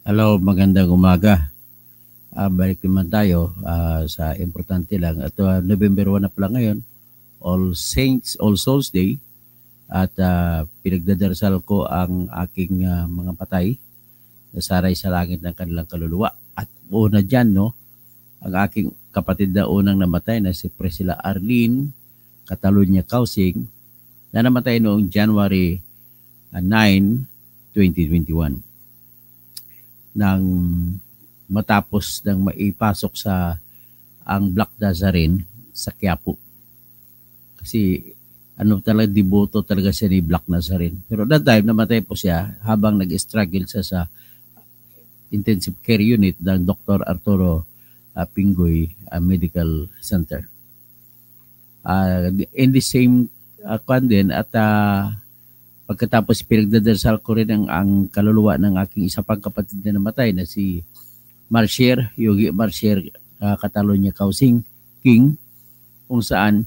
Hello, magandang umaga. Balik naman tayo sa importante lang. At November 1 na pala ngayon, All Saints, All Souls Day. At pinagdadarasal ko ang aking mga patay na saray sa langit ng kanilang kaluluwa. At una dyan, no, ang aking kapatid na unang namatay na si Priscilla Arlene Catalunya Causing na namatay noong January 9, 2021. Nang matapos ng maipasok sa ang Black Nazarene sa Quiapo. Kasi talaga deboto talaga siya ni Black Nazarene. Pero that time namatay po siya habang nag-struggle siya sa intensive care unit ng Dr. Arturo Pingoy Medical Center. In the same din at pagkatapos pinagdadasal ko rin ang kaluluwa ng aking isa pang kapatid na namatay na si Marcier, Yogi Marcier Catalunya Causing King, kung saan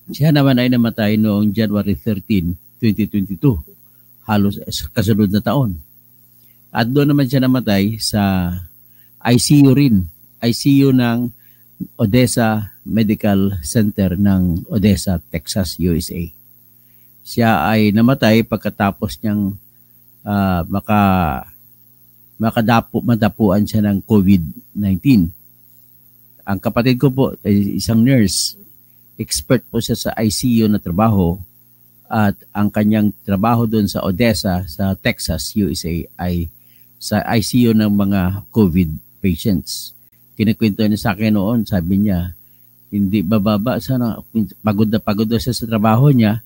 siya naman ay namatay noong January 13, 2022, halos kasunod na taon. At doon naman siya namatay sa ICU rin, ICU ng Odessa Medical Center ng Odessa, Texas, USA. Siya ay namatay pagkatapos niyang madapuan siya ng COVID-19. Ang kapatid ko po ay isang nurse. Expert po siya sa ICU na trabaho at ang kanyang trabaho doon sa Odessa, sa Texas, USA ay sa ICU ng mga COVID patients. Kinikwento niya sa akin noon, sabi niya, hindi bababa sana, pagod na siya sa trabaho niya.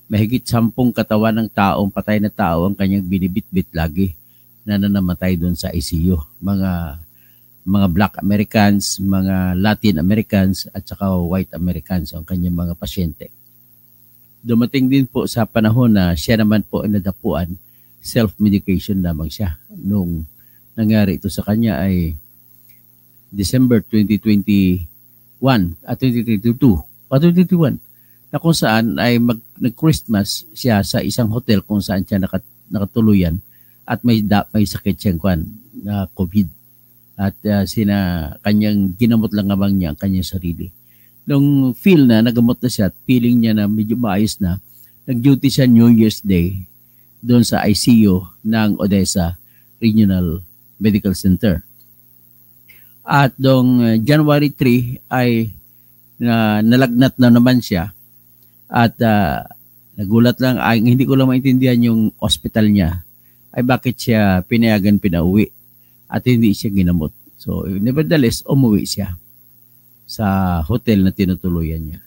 Mahigit 10 katawan ng taong patay na tao ang kanyang binibitbit lagi na namatay doon sa ICU. Mga Black Americans, mga Latin Americans at saka White Americans ang kanyang mga pasyente. Dumating din po sa panahon na siya naman po ay nadapuan, self-medication lamang siya. Nung nangyari ito sa kanya ay December 2021 at 2022 o 2021 na kung saan ay nag-Christmas siya sa isang hotel kung saan siya nakatuluyan at may sakit siyang na COVID. At kanyang ginamot lang abang niya ang kanyang sarili. Nung feel na nagamot na siya at feeling niya na medyo maayos na, nag-duty siya New Year's Day doon sa ICU ng Odessa Regional Medical Center. At noong January 3 ay nalagnat na naman siya. At nagulat lang, hindi ko lang maintindihan yung hospital niya ay bakit siya pinauwi at hindi siya ginamot. So, nevertheless, umuwi siya sa hotel na tinutuluyan niya.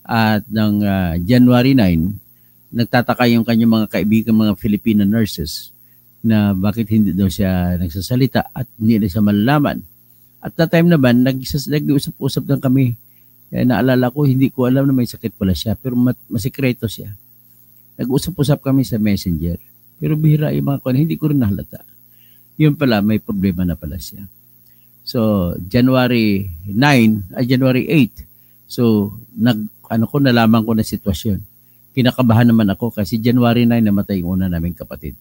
At ng January 9, nagtataka yung kanyang mga kaibigan, mga Filipino nurses na bakit hindi daw siya nagsasalita at hindi na siya malalaman. At that time naman, nag-usap-usap lang kami. Naalala ko, hindi ko alam na may sakit pala siya, pero masikreto siya. Nag-usap-usap kami sa messenger, pero bihira yung mga hindi ko rin nahalata. Yun pala, may problema na pala siya. So, January 8, so, nalaman ko na sitwasyon. Kinakabahan naman ako kasi January 9 namatay yung una naming kapatid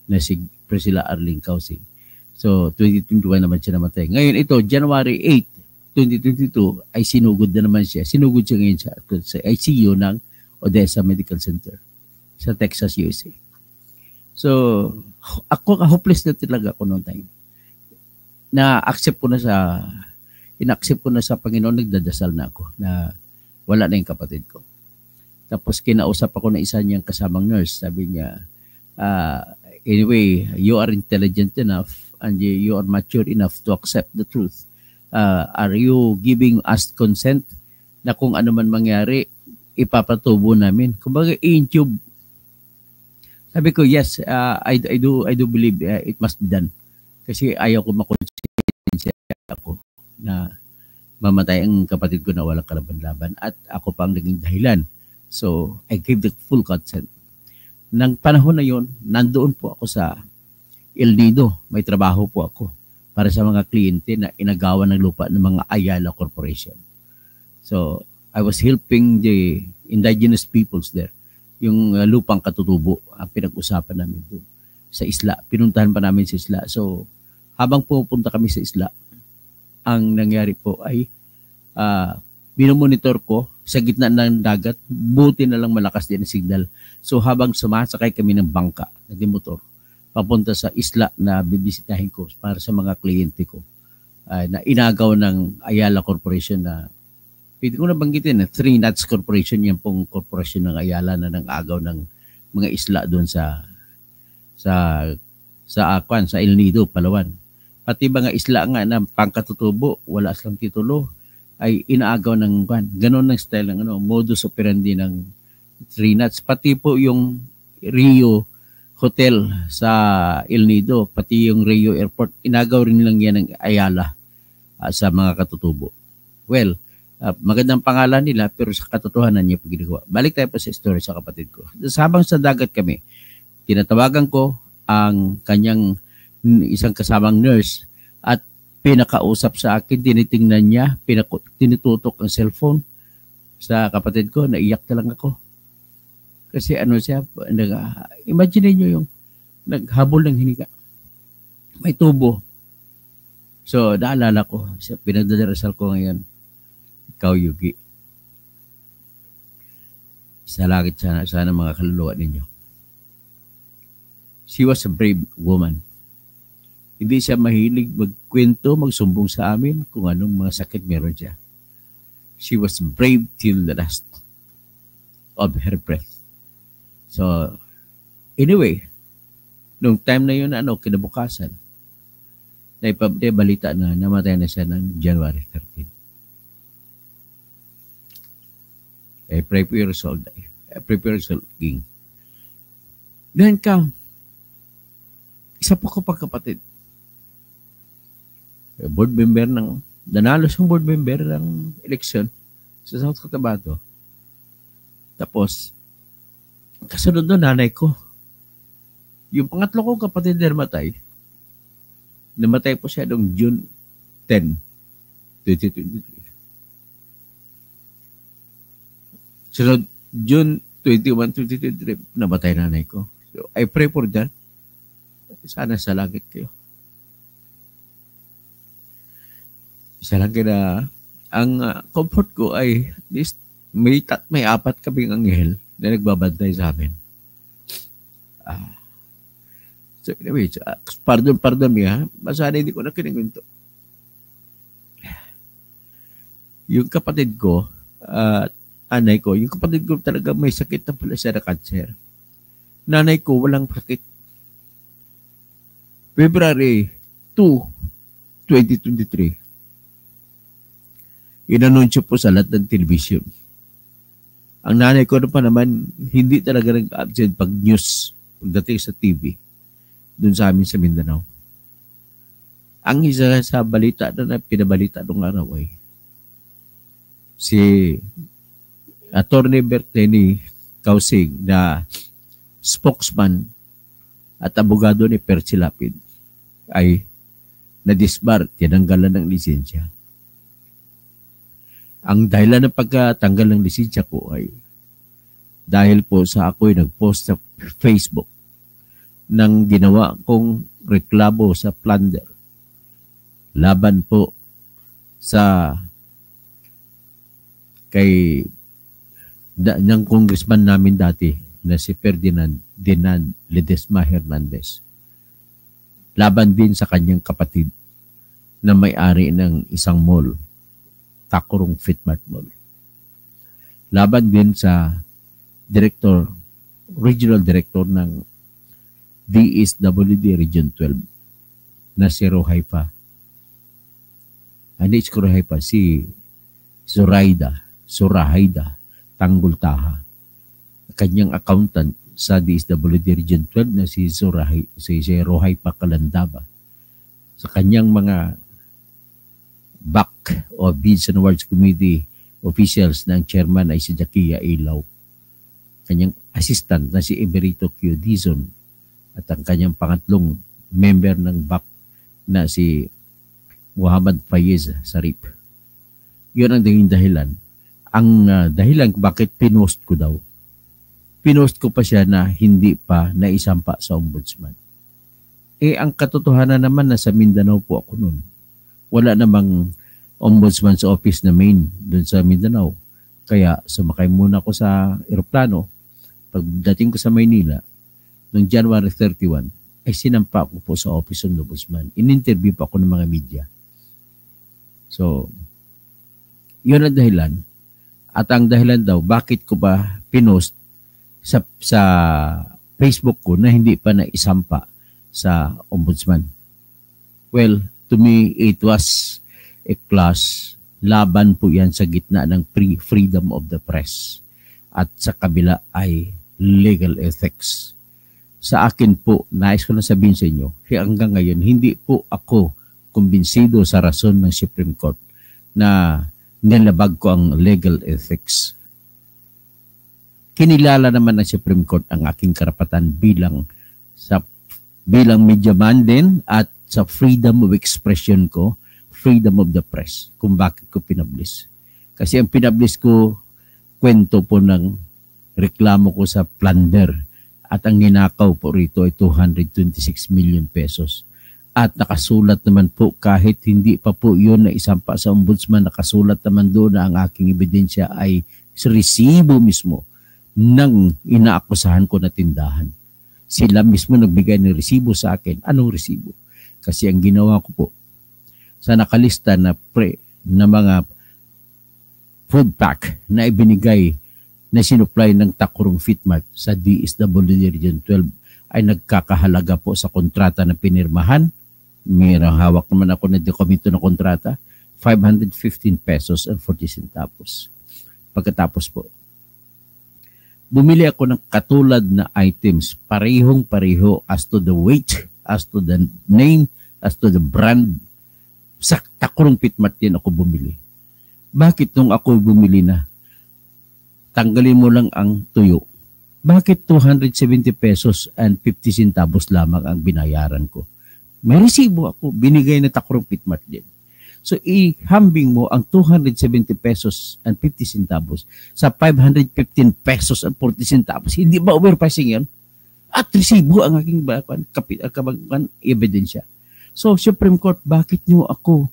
na si Priscilla Arlene Causing. So, 2021 naman siya namatay. Ngayon ito, January 8, 2022 ay sinugod na naman siya. Sinugod siya ngayon sa ICU ng Odessa Medical Center sa Texas, USA. So, hopeless na talaga ako noong time. In-accept ko na sa Panginoon, nagdadasal na ako na wala na yung kapatid ko. Tapos kinausap ako ng isa niyang kasamang nurse. Sabi niya, anyway, you are intelligent enough and you are mature enough to accept the truth. Are you giving us consent na kung ano man mangyari, ipapatubo namin? Kumbaga, in-tube. Sabi ko, yes, I do believe it must be done. Kasi ayaw ko makonsensya ako na mamatay ang kapatid ko na walang kalaban-laban at ako pang naging dahilan. So, I gave the full consent. Nang panahon na yon, nandoon po ako sa El Nido. May trabaho po ako para sa mga kliyente na inagawan ng lupa ng mga Ayala Corporation. So, I was helping the indigenous peoples there. Yung lupang katutubo ang pinag-usapan namin doon. sa isla. Pinuntahan pa namin sa isla. So, habang pupunta kami sa isla, ang nangyari po ay binomonitor ko sa gitna ng dagat, buti na lang malakas din ang signal. So habang sumasakay kami ng bangka, motor, papunta sa isla na bibisitahin ko para sa mga kliyente ko, na inagaw ng Ayala Corporation na, pwede ko na banggitin na 3 Nuts Corporation, yan pong corporation ng Ayala na nang-agaw ng mga isla doon sa El Nido, Palawan. Pati mga isla nga na pangkatutubo, wala silang titulo, ay inaagaw ng ganon ng style ng modus operandi ng 3 Nuts. Pati po yung Rio Hotel sa El Nido, pati yung Rio Airport, inagaw rin lang yan ng Ayala sa mga katutubo. Well, magandang pangalan nila pero sa katotohanan niya ginagawa. Balik tayo pa sa story sa kapatid ko. Habang sa dagat kami, tinatawagan ko ang kanyang isang kasamang nurse at pinakausap sa akin, tinitingnan niya, tinututok ang cellphone sa kapatid ko, naiyak na lang ako. Kasi siya, imagine niyo yung naghabol ng hininga. May tubo. So, naalala ko, pinagdadarasal ko ngayon, ikaw, Yugi. Sa langit sana mga kaluluwa ninyo. She was a brave woman. Hindi siya mahilig magkwento, magsumbong sa amin kung anong mga sakit meron siya. She was brave till the last of her breath. So, anyway, nung time na yun, kinabukasan, balita na namatay na siya ng January 13. I pray for your soul. I pray for your soul, King. Then isa po ko pagkapatid. Board member nanalo siyang board member ng eleksyon sa South Cotabato. Tapos, kasunod doon, nanay ko. Yung pangatlo kong kapatid na namatay po siya noong June 10, 2023. Sunod, June 21, 2023, namatay nanay ko. So, I pray for that. Sana sa langit kayo. Isa lang na ang comfort ko ay at least may 4 kaming anghel na nagbabantay sa amin. So anyway, pardon me ha. Masana hindi ko na kinikwento. Yung kapatid ko, anay ko, yung kapatid ko talaga may sakit na pala siya na cancer. Nanay ko walang sakit. February 2, 2023. Inanunsyo po sa lahat ng television. Ang nanay ko pa naman, hindi talaga nag-absent pag news, pagdating sa TV, dun sa amin sa Mindanao. Ang isa sa balita na pinabalita nung araw ay si Attorney Berteni Kausing na spokesman at abogado ni Percy Lapid ay na-disbar, tinanggalan ng lisensya. Ang dahilan ng pagkatanggal ng lisensya ko ay dahil po sa ako'y nag-post sa Facebook ng ginawa kong reklamo sa plunder laban po sa kay ng congressman namin dati na si Ferdinand Ledesma Hernandez. Laban din sa kanyang kapatid na may-ari ng isang mall, Takurong Fitmart Mall. Laban din sa regional director ng DSWD Region 12 na si Rohaifa. Hindi si Rohaifa, si Surahayda Tanggol Taha. Kanyang accountant sa DSWD Region 12 na si Rohaifa Kalandaba. Sa kanyang mga back o Bids and Awards Committee officials ng chairman ay si Jakia Ilaw. Kanyang assistant na si Emerito Q. Dizon at ang kanyang pangatlong member ng back na si Muhammad Fayez Sarip. Yun ang naging dahilan. Ang dahilan bakit pinost ko daw. Pinost ko pa siya na hindi pa naisampa sa ombudsman. ang katotohanan naman na sa Mindanao po ako noon. Wala namang ombudsman's office na main doon sa Mindanao. Kaya sumakay muna ako sa eroplano. Pagdating ko sa Maynila, noong January 31, ay sinampa ko po sa office ng ombudsman. In-interview pa ako ng mga media. So, yun ang dahilan. At ang dahilan daw, bakit ko ba pinost sa Facebook ko na hindi pa naisampa sa ombudsman. Well, to me, it was a class. Laban po yan sa gitna ng freedom of the press. At sa kabila ay legal ethics. Sa akin po, nais ko na sabihin sa inyo, hanggang ngayon, hindi po ako kumbinsido sa rason ng Supreme Court na nilabag ko ang legal ethics. Kinilala naman ng Supreme Court ang aking karapatan bilang media man din at sa freedom of expression ko, freedom of the press, kung bakit ko pinablis. Kasi ang pinablis ko, kwento po ng reklamo ko sa plunder at ang ninakaw po rito ay 226 million pesos. At nakasulat naman po kahit hindi pa po yun na isampa sa ombudsman, nakasulat naman doon na ang aking ebidensya ay resibo mismo ng inaakusahan ko na tindahan. Sila mismo nagbigay ng resibo sa akin. Anong resibo? Kasi ang ginawa ko po, sa nakalista na mga food pack na ibinigay na sinupply ng Takurong Fitmart sa DSWD Region 12 ay nagkakahalaga po sa kontrata na pinirmahan. Mayroong hawak naman ako na dokumento na kontrata, 515 pesos and 40 centavos. Pagkatapos po, bumili ako ng katulad na items, parehong-pareho as to the weight, as to the name, as to the brand. Sa Takurong Fitmart din ako bumili. Bakit nung ako bumili na, tanggalin mo lang ang tuyo? Bakit 270 pesos and 50 centavos lamang ang binayaran ko? May resibo ako, binigay na Takurong Fitmart din. So, ihambing mo ang 270 pesos and 50 centavos sa 515 pesos and 40 centavos. Hindi ba overpricing yan? At resibo ang aking ebidensya. So, Supreme Court, bakit nyo ako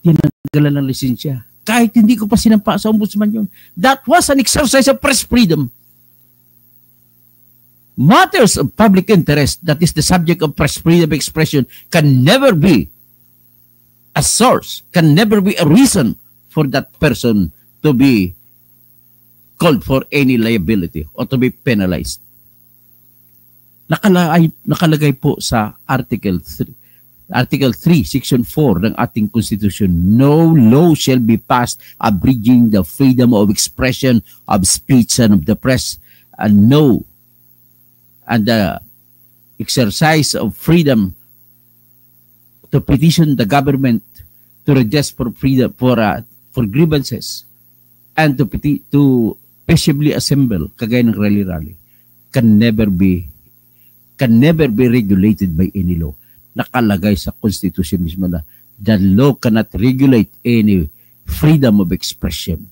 tinanggalan ng lisensya? Kahit hindi ko pa sinampa sa ombudsman yun. That was an exercise of press freedom. Matters of public interest, that is the subject of press freedom expression, can never be a source, can never be a reason for that person to be called for any liability or to be penalized. Nakalagay po sa Article 3, Section 4 ng ating Constitution, no law shall be passed abridging the freedom of expression, of speech, and of the press, and the exercise of freedom to petition the government to redress for freedom for grievances and to peaceably assemble kagaya ng rally can never be regulated by any law. Nakalagay sa Constitution mismo na the law cannot regulate any freedom of expression.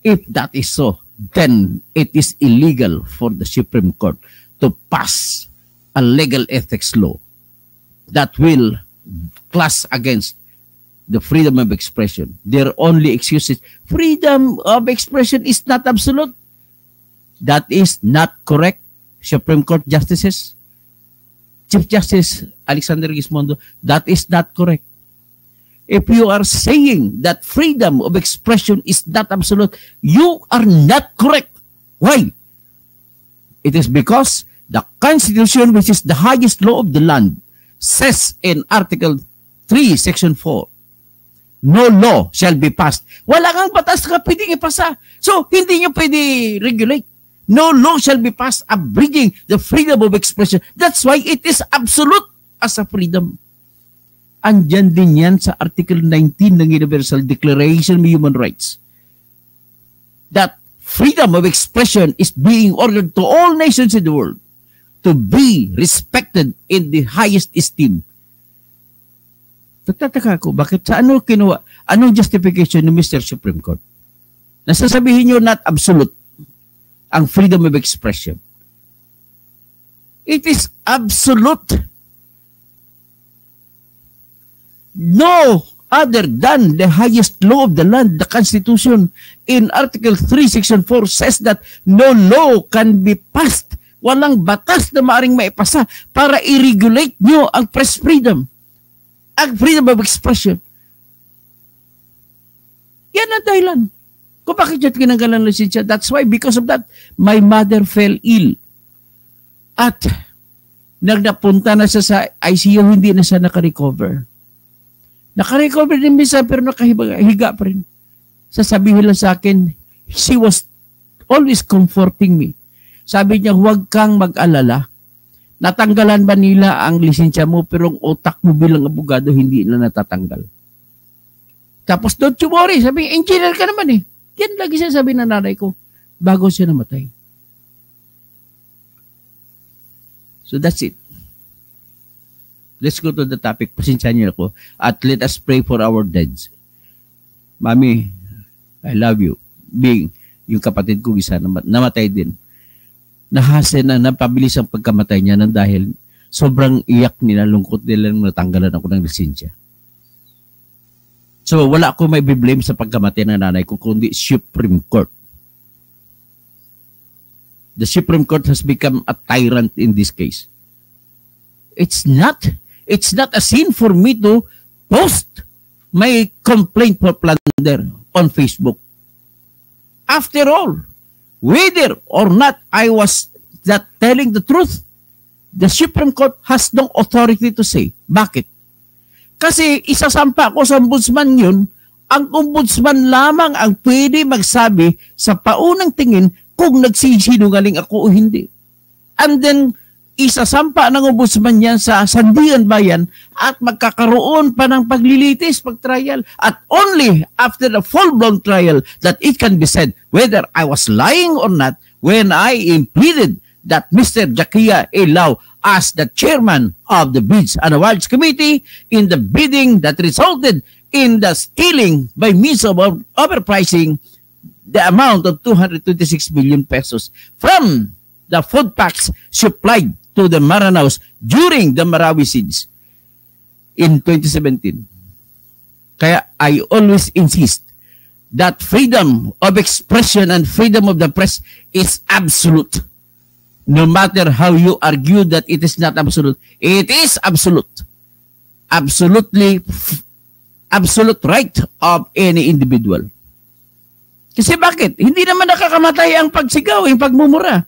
If that is so, then it is illegal for the Supreme Court to pass a legal ethics law that will clash against the freedom of expression. Their only excuse is freedom of expression is not absolute. That is not correct, Supreme Court justices. Chief Justice Alexander Gismondo, that is not correct. If you are saying that freedom of expression is not absolute, you are not correct. Why? It is because the Constitution, which is the highest law of the land, says in Article 3, Section 4, no law shall be passed. Wala kang batas na pwedeng ipasa. So, hindi nyo pwede regulate. No law shall be passed abridging the freedom of expression. That's why it is absolute as a freedom. Andyan din yan sa Article 19 ng Universal Declaration of Human Rights. That freedom of expression is being ordered to all nations in the world to be respected in the highest esteem. Nagtataka ako, bakit sa anong justification ni Mr. Supreme Court? Nasasabihin nyo not absolute ang freedom of expression. It is absolute. no other than the highest law of the land, the Constitution, in Article 3, Section 4 says that no law can be passed. Walang batas na maaring maipasa para i-regulate nyo ang press freedom, ang freedom of expression. Yan ang dahilan kung bakit siya tinanggalan ng lisensya. That's why, because of that, my mother fell ill. At nagnapunta na siya sa ICU, hindi na siya nakarecover. Nakarecover din minsan, pero nakahiga pa rin. Sasabihin lang sa akin, she was always comforting me. Sabi niya, huwag kang mag-alala. Natanggalan ba nila ang lisensya mo, pero ang utak mo bilang abogado, hindi na natatanggal. Tapos, don't you worry. Sabi, engineer ka naman eh. Yan lagi siya sabi ng nanay ko, bago siya namatay. So that's it. Let's go to the topic. Pasensya niyo ako. At let us pray for our deads. Mami, I love you. Being yung kapatid ko isa namatay din. Nahasa na, napabilis ang pagkamatay niya nang dahil sobrang iyak nila, lungkot nila nung natanggalan ako ng lisensya. So wala ako may blame sa pagkamatay ng nanay ko, kundi Supreme Court. The Supreme Court has become a tyrant in this case. It's not a sin for me to post my complaint for plunder on Facebook. After all, whether or not I was not telling the truth, the Supreme Court has no authority to say. Bakit? Kasi isasampa ko sa ombudsman yun, ang ombudsman lamang ang pwede magsabi sa paunang tingin kung nagsisinungaling ako o hindi. And then, isasampa ng ombudsman yan sa Sandigan Bayan at magkakaroon pa ng paglilitis, pag-trial. At only after the full-blown trial that it can be said whether I was lying or not when I pleaded that Mr. Jakia A. Lau as the chairman of the Bids and Awards Committee in the bidding that resulted in the stealing by means of overpricing the amount of 226 million pesos from the food packs supplied to the Maranaos during the Marawi siege in 2017. Kaya I always insist that freedom of expression and freedom of the press is absolute. No matter how you argue that it is not absolute, it is absolute. Absolutely, absolute right of any individual. Kasi bakit? Hindi naman nakakamatay ang pagsigaw, yung pagmumura.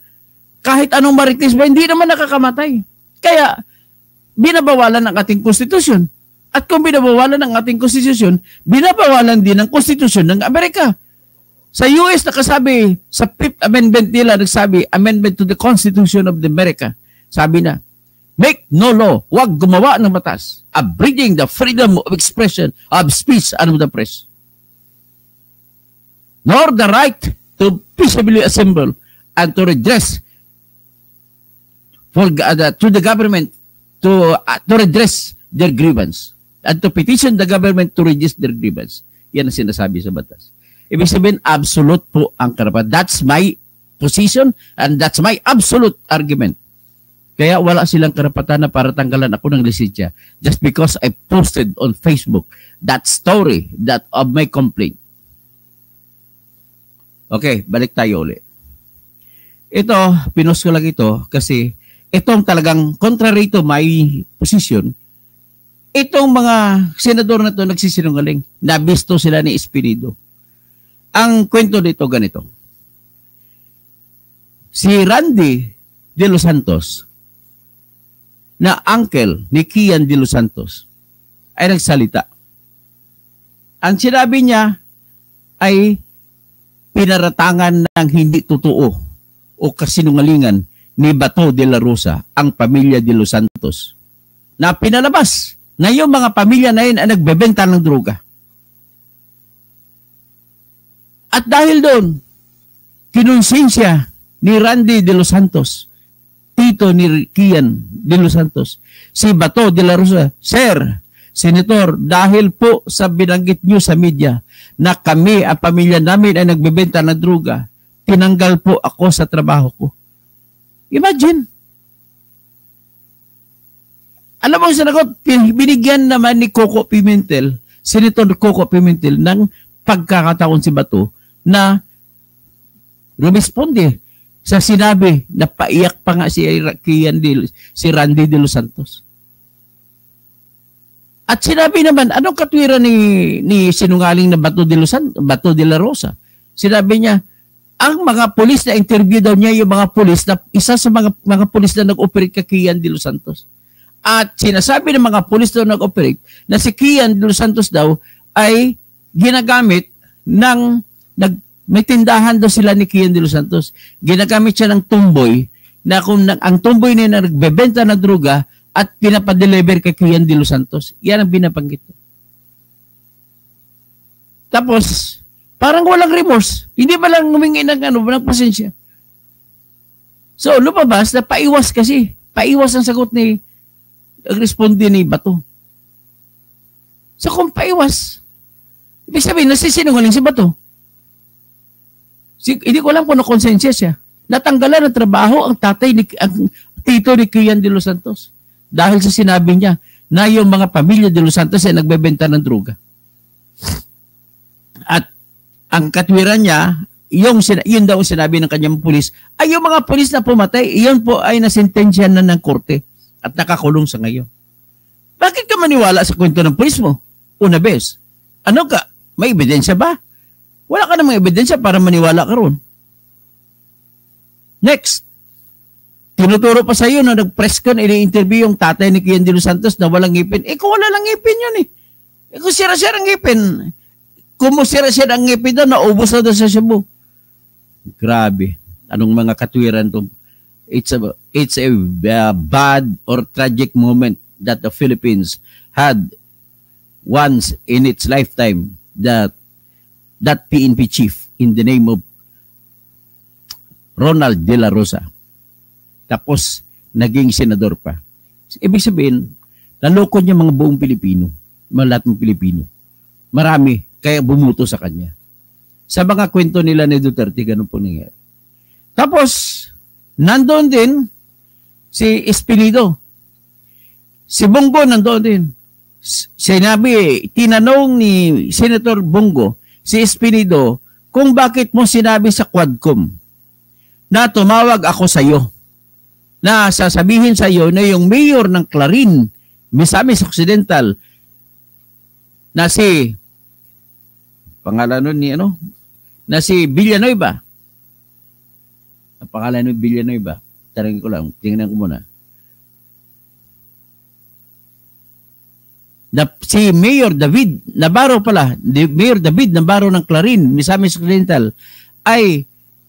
Kahit anong marites ba, hindi naman nakakamatay. Kaya, binabawalan ang ating konstitusyon. At kung binabawalan ang ating konstitusyon, binabawalan din ang konstitusyon ng Amerika. Sa US, nakasabi, sa 5th Amendment nila, nagsabi, Amendment to the Constitution of the America. Sabi na, make no law, huwag gumawa ng batas, abridging the freedom of expression, of speech, and of the press. Nor the right to peaceably assemble and to redress to the government to redress their grievance and to petition the government to redress their grievance. Yan ang sinasabi sa batas. Ibig sabihin, absolute po ang karapatan. That's my position and that's my absolute argument. Kaya wala silang karapatan na para tanggalan ako ng lisensya just because I posted on Facebook that story that of my complaint. Okay, balik tayo ulit. Ito, pinost ko lang ito kasi itong talagang contrary to my position, itong mga senador na ito nagsisinungaling, nabisto sila ni Espirido. Ang kwento dito ganito. Si Randy De Los Santos, na uncle ni Kian De Los Santos, ay nagsalita. Ang sinabi niya ay pinaratangan ng hindi totoo o kasinungalingan ni Bato de la Rosa, ang pamilya De Los Santos, na pinalabas na yung mga pamilya na yun ay nagbebenta ng droga. At dahil doon, kinonsensya ni Randy De Los Santos, tito ni Kian De Los Santos, si Bato de la Rosa, Sir, Senator, dahil po sa binanggit nyo sa media na kami, ang pamilya namin ay nagbebenta ng droga, tinanggal po ako sa trabaho ko. Imagine. Alam mo ang sinagot, binigyan naman ni Coco Pimentel, Senator Coco Pimentel, ng pagkakataon si Bato na rumisponde sa sinabi na paiyak pa nga si Randy de los Santos. At sinabi naman, anong katwiran ni sinungaling na Bato de la Rosa? Sinabi niya, ang mga pulis na interview daw niya, yung mga pulis na, isa sa mga pulis na nag-operate kay Kian de los Santos. At sinasabi ng mga pulis na nag-operate na si Kian de los Santos daw ay ginagamit ng, may tindahan daw sila ni Kian de los Santos. Ginagamit siya ng tumboy, na kung ang tumboy niya na nagbebenta ng droga at pinapadeliver kay Kian de los Santos. Yan ang binabanggit. Tapos, parang walang remorse. Hindi ba lang humingi ng pasensya? So, lumabas na paiwas kasi. Paiwas ang sagot ni responde ni Bato. So, kung paiwas, ibig sabihin, nasisinungaling si Bato. Hindi ko alam kung nakonsensya siya. Natanggalan ng trabaho ang tito ni Kian de los Santos. Dahil sa sinabi niya na yung mga pamilya de los Santos ay nagbebenta ng droga. At ang katwiran niya, yun daw sinabi ng kanyang pulis, ay yung mga pulis na pumatay, iyon po ay nasintensya na ng korte at nakakulong sa ngayon. Bakit ka maniwala sa kwento ng pulis mo? Una bes, ano ka? May ebidensya ba? Wala ka namang ebidensya para maniwala ka ron. Next, tinuturo pa sa iyo na nag-press con, ini-interview yung tatay ni Kian de los Santos na walang ngipin. Kung wala lang ngipin yun kung sira-sira ang ngipin, kung sira-sira ang ngipin doon, naubos na doon sa Cebu. Grabe. Anong mga katwiran to? It's a bad or tragic moment that the Philippines had once in its lifetime, that PNP chief in the name of Ronald de la Rosa. Tapos, naging senador pa. Ibig sabihin, naloko niya mga buong Pilipino. Mga lahat ng Pilipino. Marami, kaya bumuto sa kanya. Sa mga kwento nila ni Duterte, ganun po nangyari. Tapos, nandoon din si Espinido. Si Bongo nandoon din. Tinanong ni Senator Bongo, si Espinido, kung bakit mo sinabi sa Quadcom na tumawag ako sa iyo, na sasabihin sa iyo na yung mayor ng Clarin, Misamis Occidental, na si pangalan nun ni na si Villanueva. Ang pangalan nun Villanueva. Tarangin ko lang, tingnan ko muna. Si Mayor David Navarro pala, Mayor David Navarro ng Clarin, Misamis Occidental, ay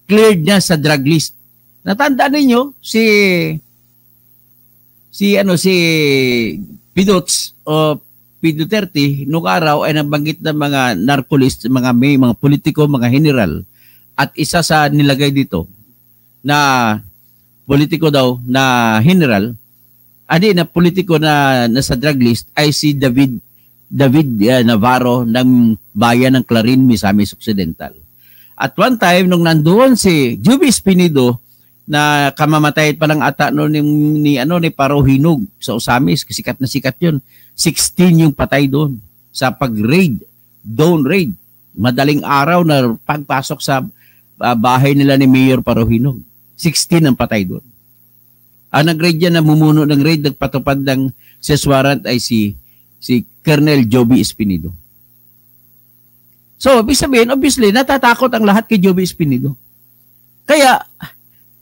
cleared niya sa drug list. Natandaan ninyo si Pidots o Duterte noong araw ay nabanggit ng mga narcolist, mga politiko, mga general. At isa sa nilagay dito na politiko daw na general, na politiko na nasa drug list ay si David Navarro ng bayan ng Clarin, Misamis Occidental. At one time, nung nandoon si Juby Espinido, na kamamatay pa lang ata noon ni Paro Hinog sa Osamis, sikat na sikat yun. 16 yung patay doon sa pag-raid, dawn raid. Madaling araw na pagpasok sa bahay nila ni Mayor Paro Hinog. 16 ang patay doon. Ang nag-raid yan, namumuno ng raid, nagpatupad ng search warrant ay si Colonel Joby Espinido. So, ibig sabihin, obviously, natatakot ang lahat kay Joby Espinido. Kaya,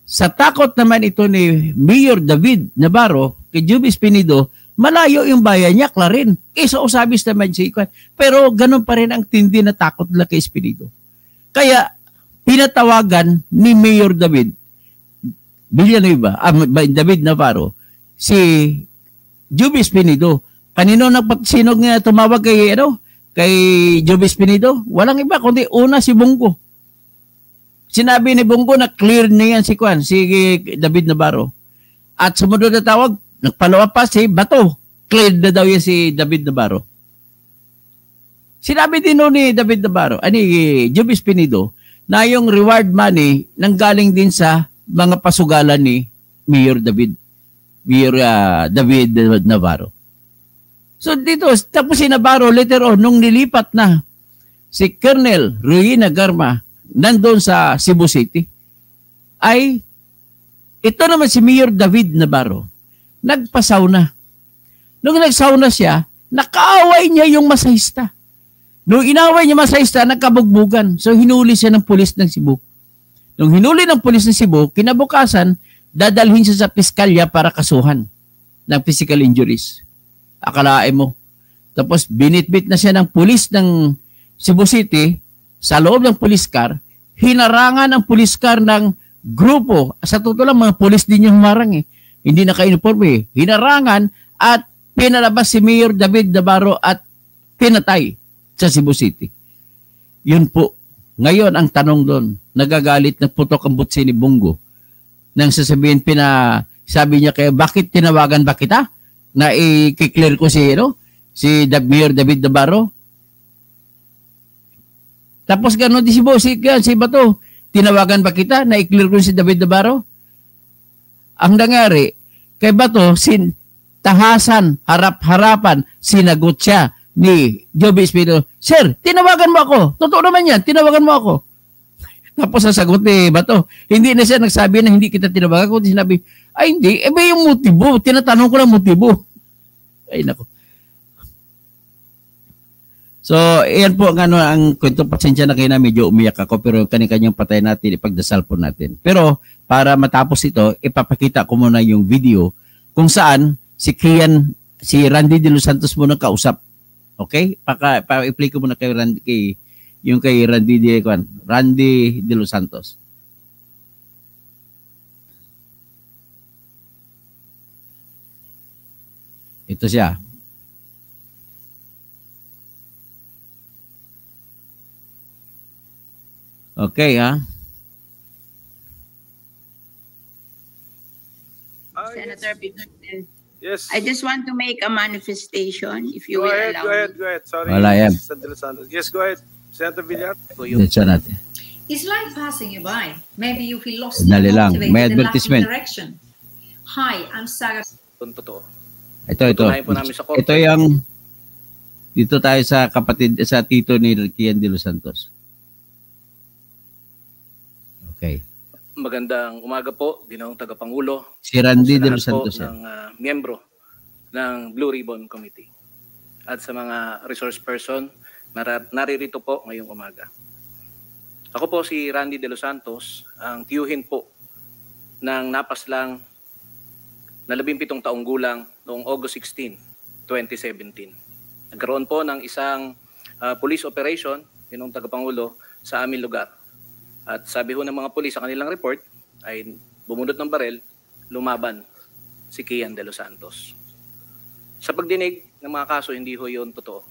sa takot naman ito ni Mayor David Navarro kay Joby Espinido, malayo yung bayan niya, Clarin. So, usabis naman si Ikwan. Pero, ganun pa rin ang tindi na takot nila kay Espinido. Kaya, pinatawagan ni Mayor David Villanueva, David Navarro, si Joby Espinido. Kanino nagpasinog nga tumawag kay Joby Espinido? Walang iba, kundi una si Bongo. Sinabi ni Bongo na clear na yan si David Navarro. At sumunod na tawag, nagpalawa pa si Bato. Clear na daw yan si David Navarro. Sinabi din ni David Navarro, Joby Espinido, na yung reward money nanggaling din sa mga pasugalan ni Mayor David. Mayor David Navarro. So dito, tapos si Navarro later on, nung nilipat na si Colonel Ruina Garma nandun sa Cebu City, ay ito naman si Mayor David Navarro, nagpasauna. Nung nagsauna siya, nakaaway niya yung masahista. Nung inaway niya masahista, nagkabugbugan. So hinuli siya ng pulis ng Cebu. Nung hinuli ng pulis ng Cebu, kinabukasan, dadalhin siya sa piskalya para kasuhan ng physical injuries. Akalain mo. Tapos binitbit na siya ng pulis ng Cebu City sa loob ng police car, hinarangan ang police car ng grupo. Sa totoo lang, mga pulis din yung humarang eh. Hindi naka-uniforme eh. Hinarangan at pinalabas si Mayor David Navarro at pinatay sa Cebu City. Yun po. Ngayon, ang tanong doon, nagagalit na putok ang butsi ni Bungo. Nang sasabihin, sabi niya kaya, bakit tinawagan ba kita? Na i-clear ko si Mayor David Navarro. Tapos gano'n din si Bato, tinawagan ba kita na i-clear ko si David Navarro? Ang nangyari, kay Bato, tahasan, harap-harapan, sinagot siya ni Joby Espino, Sir, tinawagan mo ako. Totoo naman yan, tinawagan mo ako. Tapos sasagot ni Bato, hindi na siya nagsabi na hindi kita tinawagan, kundi sinabi, ay hindi, ba yung motibo, tinatanong ko lang motibo. Ay nako. So, iyan po ang kwento. Pasensya na kayo na medyo umiyak ako, pero kanya-kanyang patay natin, ipagdasal po natin. Pero para matapos ito, ipapakita ko muna yung video kung saan si Randy De Los Santos muna kausap. Okay? Pa-play ko muna kay Randy De Los Santos. Ito siya. Okay, ha? Senator Pignon. Yes. I just want to make a manifestation, if you will allow me. Go ahead. Sorry. Wala yan. Yes, go ahead. Senator Villar. Ito natin. It's like passing you by. Maybe you feel lost Dali and lang. motivated May and lacking advertisement. direction. Hi, I'm Sarah. Totoo. Ito. Tutunayan po namin sa korte. Ito yung dito tayo sa tito ni Kian De Los Santos. Okay. Magandang umaga po, Ginoong Tagapangulo. Si Randy De Los Sa lahat Santos. po ng miyembro ng Blue Ribbon Committee. At sa mga resource person na naririto po ngayong umaga. Ako po si Randy De Los Santos, ang tiyuhin po ng napaslang na 17 taong gulang noong August 16, 2017. Nagkaroon po ng isang police operation, Ginoong Tagapangulo, sa aming lugar. At sabi ho ng mga pulis sa kanilang report ay bumunot ng barel, lumaban si Kian De Los Santos. Sa pagdinig ng mga kaso, hindi ho yun totoo.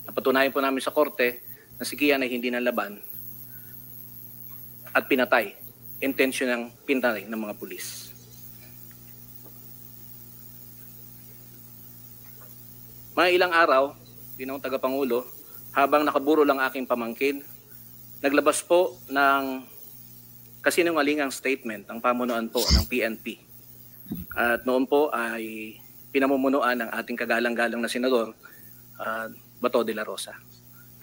Napatunayan po namin sa korte na si Kian ay hindi nalaban at pinatay. Intensyonang pinatay ng mga pulis. Mga ilang araw, Ginoong Tagapangulo, habang nakaburo lang aking pamangkin, naglabas po ng kasinungalingang statement ang pamunuan po ng PNP. At noon po ay pinamumunuan ng ating kagalang-galang na senador, Bato de la Rosa.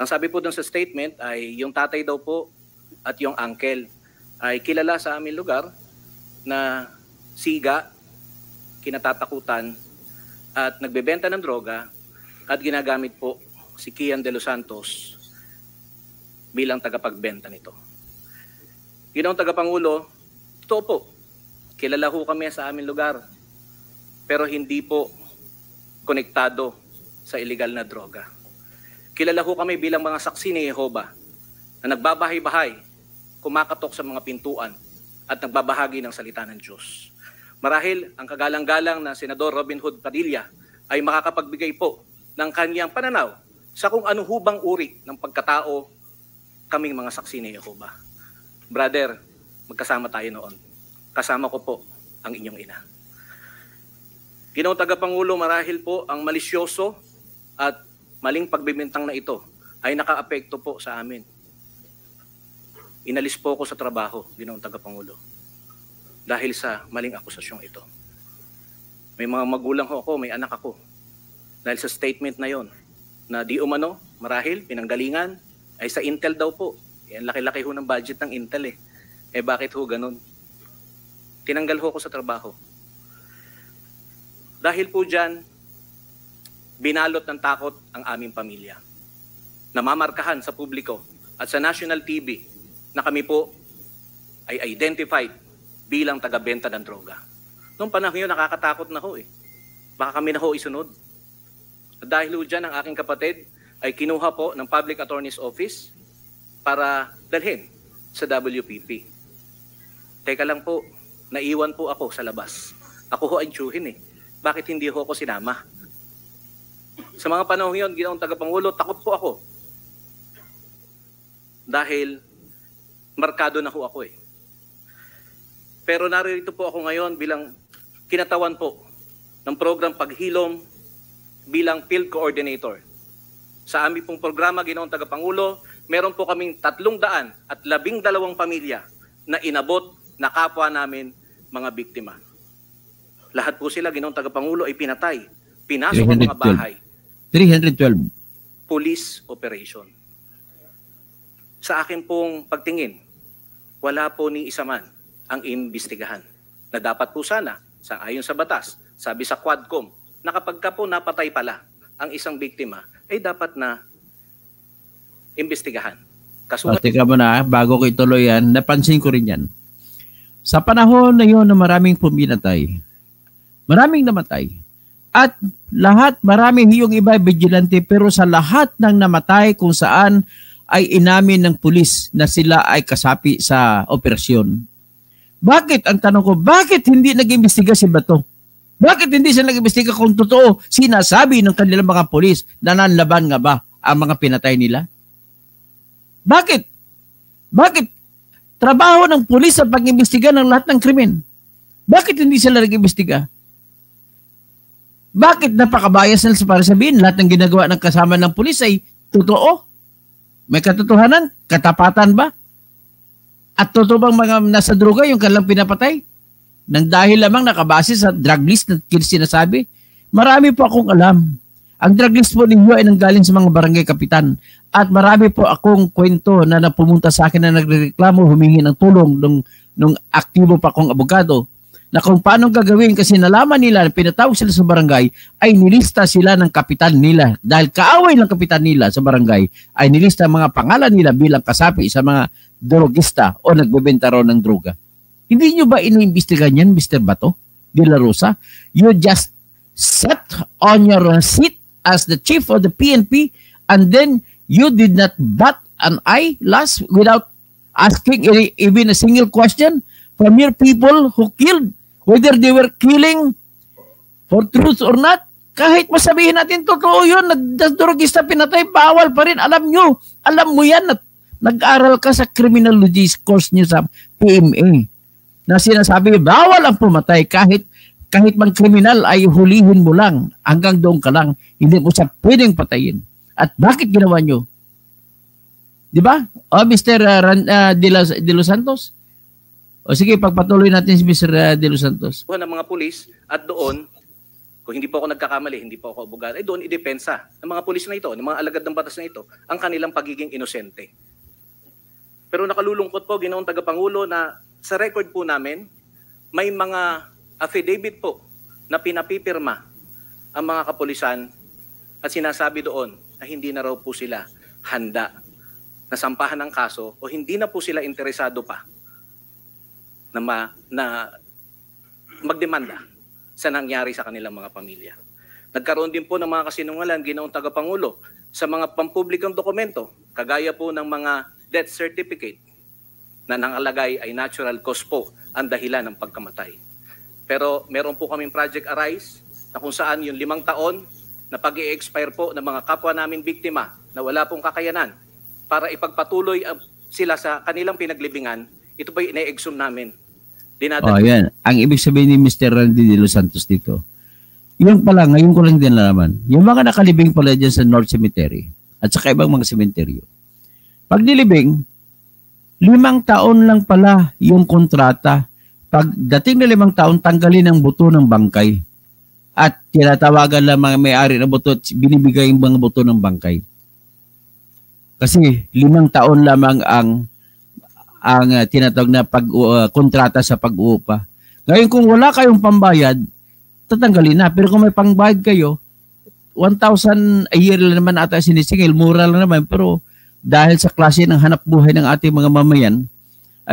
Ang sabi po dun sa statement ay yung tatay daw po at yung uncle ay kilala sa aming lugar na siga, kinatatakutan at nagbebenta ng droga at ginagamit po si Kian De Los Santos bilang tagapagbenta nito. Ginoong Tagapangulo, totoo po, kilala ho kami sa aming lugar, pero hindi po konektado sa illegal na droga. Kilala ho kami bilang mga saksi ni Jehovah na nagbabahay-bahay, kumakatok sa mga pintuan at nagbabahagi ng salita ng Diyos. Marahil ang kagalang-galang na Senador Robin Hood Padilla ay makakapagbigay po ng kanyang pananaw sa kung ano hubang uri ng pagkatao kaming mga saksi ni Jehovah. Brother, magkasama tayo noon. Kasama ko po ang inyong ina. Ginoong Tagapangulo, marahil po ang malisyoso at maling pagbibintang na ito ay nakaapekto po sa amin. Inalis po ako sa trabaho, Ginoong Tagapangulo, dahil sa maling akusasyong ito. May mga magulang ho ako, may anak ako. Dahil sa statement na yon na di umano, marahil, pinanggalingan, ay sa Intel daw po. Yan, laki-laki ho ng budget ng Intel eh. Eh bakit ho ganun? Tinanggal ho ko sa trabaho. Dahil po dyan, binalot ng takot ang aming pamilya. Namamarkahan sa publiko at sa national TV na kami po ay identified bilang taga-benta ng droga. Noong panahon yun, nakakatakot na ho eh. Baka kami na ho isunod. At dahil ho dyan, ang aking kapatid ay kinuha po ng Public Attorney's Office para dalhin sa WPP. Teka lang po, naiwan po ako sa labas. Ako ho ay tiyuhin eh. Bakit hindi ho ako sinama? Sa mga panahon yun, ginoong tagapangulo, takot po ako. Dahil markado na ho ako eh. Pero narito po ako ngayon bilang kinatawan po ng program Paghilom bilang field coordinator. Sa aming pong programa, ginoong tagapangulo, meron po kaming 312 pamilya na inabot na kapwa namin mga biktima. Lahat po sila, ginoong tagapangulo, ay pinatay. Pinasok ang mga bahay. 312. Police operation. Sa akin pong pagtingin, wala po ni isa man ang imbestigahan. Na dapat po sana, ayon sa batas, sabi sa Quadcom, na kapag ka po napatay pala ang isang biktima, ay dapat na imbestigahan. Teka mo na, bago ko ituloy yan, napansin ko rin yan. Sa panahon na yun na maraming puminatay, maraming namatay, at lahat, marami yung iba vigilante, pero sa lahat ng namatay kung saan ay inamin ng pulis na sila ay kasapi sa operasyon. Bakit? Ang tanong ko, bakit hindi nag-imbestiga si Bato? Bakit hindi sila nag-imbestiga kung totoo sinasabi ng kanilang mga pulis na nanlaban nga ba ang mga pinatay nila? Bakit? Bakit? Trabaho ng pulis sa pag-imbestiga ng lahat ng krimen. Bakit hindi sila nag-imbestiga? Bakit napakabayas nila para sabihin lahat ng ginagawa ng kasama ng pulis ay totoo? May katotohanan? Katapatan ba? At totoo bang mga nasa droga yung kanilang pinapatay? Nang dahil lamang nakabase sa drug list na sinasabi? Marami po akong alam. Ang drug list po ninyo ay nanggaling sa mga barangay kapitan. At marami po akong kwento na napumunta sa akin na nagreklamo, humingi ng tulong nung aktibo pa akong abogado, na kung paano gagawin kasi nalaman nila na pinatawag sila sa barangay ay nilista sila ng kapitan nila. Dahil kaaway ng kapitan nila sa barangay ay nilista ang mga pangalan nila bilang kasapi sa mga drogista o nagbebenta raw ng droga. Hindi nyo ba iniimbestigahan yan, Mr. Bato de la Rosa? You just sat on your seat as the chief of the PNP and then you did not bat an eye last without asking even a single question from your people who killed, whether they were killing for truth or not. Kahit masabihin natin totoo yun, nagdrogista pinatay, bawal pa rin. Alam mo yan, nag-aral ka sa criminology course nyo sa PMA na sinasabi, bawal ang pumatay kahit man kriminal ay hulihin mo lang, hanggang doon ka lang, hindi mo siya pwedeng patayin. At bakit ginawa nyo? Di ba? O, Mr. De Los Santos? O sige, pagpatuloy natin si Mr. De Los Santos. Ng mga pulis at doon, kung hindi po ako nagkakamali, hindi po ako abogado, ay doon idepensa ng mga pulis na ito, ng mga alagad ng batas na ito, ang kanilang pagiging inosente. Pero nakalulungkot po, ginoong tagapangulo, na sa record po namin, may mga affidavit po na pinapipirma ang mga kapulisan at sinasabi doon na hindi na raw po sila handa na sampahan ng kaso o hindi na po sila interesado pa na magdemanda sa nangyari sa kanilang mga pamilya. Nagkaroon din po ng mga kasinungalan, ginoong tagapangulo, sa mga pampublikong dokumento, kagaya po ng mga death certificate na nangalagay ay natural cause po ang dahilan ng pagkamatay. Pero meron po kaming Project Arise na kung saan yung 5 taon na pag-i-expire po ng mga kapwa namin biktima na wala pong kakayanan para ipagpatuloy sila sa kanilang pinaglibingan, ito po yung ina-exhume namin. Yan. Ang ibig sabihin ni Mr. Randy De Los Santos dito, yun pala, ngayon ko lang din nalaman, yung mga nakalibing pala dyan sa North Cemetery at sa ibang mga sementeryo, pag nilibing, 5 taon lang pala yung kontrata. Pagdating na 5 taon, tanggalin ang buto ng bangkay. at tinatawagan lang mga may-ari ng buto at binibigay yung mga buto ng bangkay. Kasi 5 taon lamang ang tinatawag na kontrata sa pag-uupa. Ngayon kung wala kayong pambayad, tatanggalin na. Pero kung may pangbayad kayo, 1,000 a year lang naman ata sinisingil, mura lang naman. Pero dahil sa klase ng hanap buhay ng ating mga mamayan,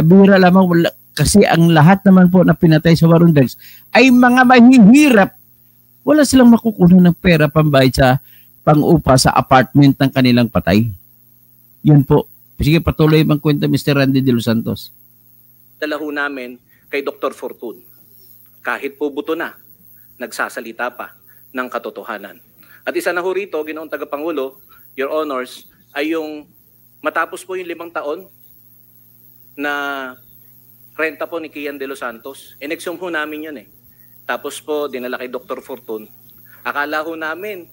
bihira lamang, kasi ang lahat naman po na pinatay sa war on drugs ay mga mahihirap. Wala silang makukuha ng pera pambayad sa pang-upa sa apartment ng kanilang patay. Yun po. Sige, patuloy bang kwento, Mr. Randy De Los Santos. Dala ho namin kay Dr. Fortun. Kahit po buto na, nagsasalita pa ng katotohanan. At isa na ho rito, Ginoong Tagapangulo, Your Honors, ay yung matapos po yung 5 taon na renta po ni Kian De Los Santos, inexhume ho namin yun eh. Tapos po, dinala kay Dr. Fortun. Akala ho namin,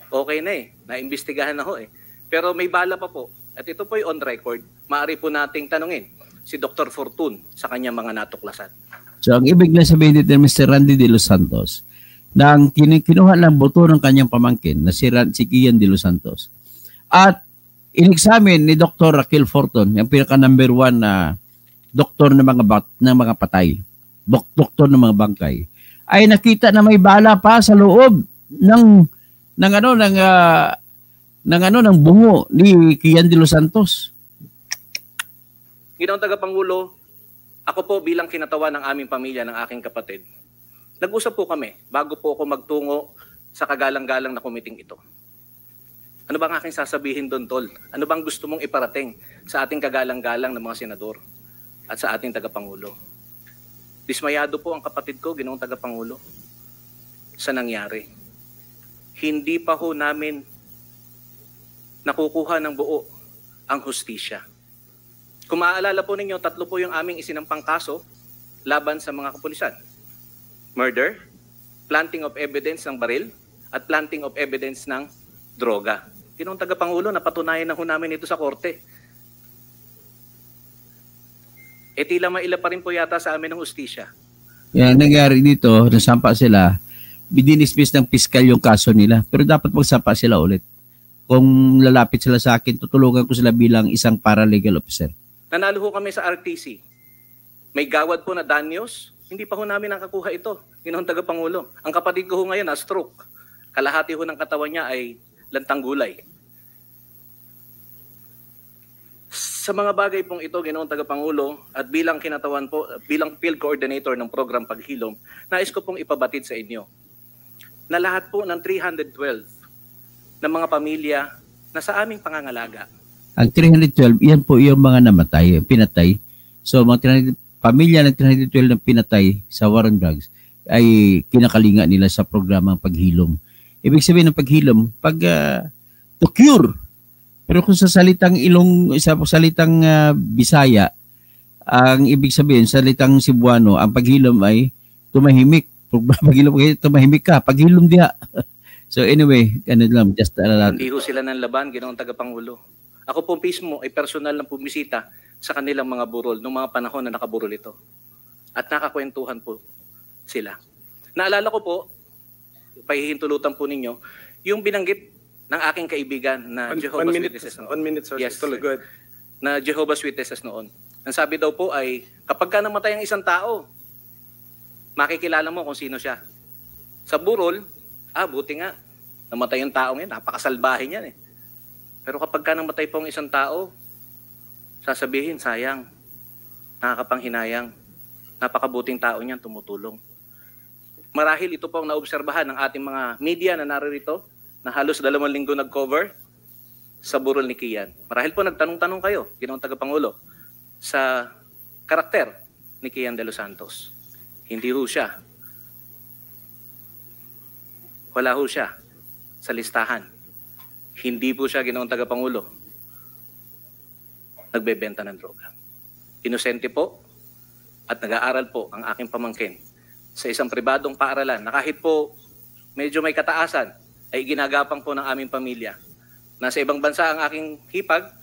okay na eh, naimbestigahan na ho eh. Pero may bala pa po. At ito po yung on record. Maaari po nating tanungin si Dr. Fortun sa kanyang mga natuklasan. So ang ibig na sabihin dito ni Mr. Randy De Los Santos, nang kinuha ng boto ng kanyang pamangkin na si Kian De Los Santos. At in-examine ni Dr. Raquel Fortun, yung pinaka number 1 na doktor ng mga patay, doktor ng mga bangkay, ay nakita na may bala pa sa loob ng bungo ni Kian De Los Santos. Ginoong Tagapangulo, ako po bilang kinatawan ng aming pamilya, ng aking kapatid, nag-usap po kami bago po ako magtungo sa kagalang-galang na komiting ito. Ano bang aking sasabihin doon, Tol? Ano bang gusto mong iparating sa ating kagalang-galang ng mga senador at sa ating tagapangulo? Dismayado po ang kapatid ko, Ginoong Tagapangulo, sa nangyari. Hindi pa ho namin nakukuha ng buo ang hustisya. Kung maaalala po ninyo, 3 po yung aming isinampang kaso laban sa mga kapulisan. Murder, planting of evidence ng baril, at planting of evidence ng droga. Ginoong Tagapangulo, napatunayan na ho namin ito sa korte. Tila maila pa rin po yata sa amin ng hustisya. Yan, nangyari dito, nasampa sila, dinismiss ng piskal yung kaso nila. Pero dapat magsampa sila ulit. Kung lalapit sila sa akin, tutulungan ko sila bilang isang paralegal officer. Nanalo ho kami sa RTC. May gawad po na danyos. Hindi pa ho namin nakakuha ito. Ginoong Tagapangulo. Ang kapatid ko ho ngayon na stroke. Kalahati ho ng katawan niya ay lantang gulay. Sa mga bagay pong ito, Ginoong Tagapangulo, at bilang kinatawan po, bilang field coordinator ng program Paghilom, nais ko pong ipabatid sa inyo na lahat po ng 312 ng mga pamilya na sa aming pangangalaga. Ang 312, yan po yung mga namatay, pinatay. So, mga pamilya ng 312 na pinatay sa war on drugs ay kinakalinga nila sa programang Paghilom. Ibig sabihin ng Paghilom, to cure. Pero kung sa salitang Bisaya, ang ibig sabihin, salitang Cebuano, ang Paghilom ay tumahimik. Paghilom, tumahimik ka. Paghilom diha. So anyway, lang, just hindi ho sila ng laban, Ginoong Tagapangulo. Ako po mismo ay personal na pumisita sa kanilang mga burol noong mga panahon na nakaburol ito. At nakakwentuhan po sila. Naalala ko po, pahihintulutan po ninyo, yung binanggit ng aking kaibigan na Jehovah's Witnesses noon. 1 minute, sir. Yes, Totally good. Na Jehovah's Witnesses noon. Ang sabi daw po ay, kapag ka namatay ang isang tao, makikilala mo kung sino siya. Sa burol, buti nga, namatay yung tao ngayon, napakasalbahe niyan eh. Pero kapag ka namatay po ang isang tao, sasabihin, sayang, nakakapanghinayang, napakabuting tao niyan, tumutulong. Marahil ito po ang naobserbahan ng ating mga media na naririto, na halos 2 linggo nag-cover sa burol ni Kian. Marahil po nagtanong-tanong kayo, Ginoong Tagapangulo, sa karakter ni Kian De Los Santos. Hindi ho siya. Wala ho siya sa listahan. Hindi po siya, Ginoong Tagapangulo, nagbebenta ng droga. Inosente po at nag-aaral po ang aking pamangkin sa isang pribadong paaralan na kahit po medyo may kataasan ay ginagapang po ng aming pamilya. Nasa ibang bansa ang aking hipag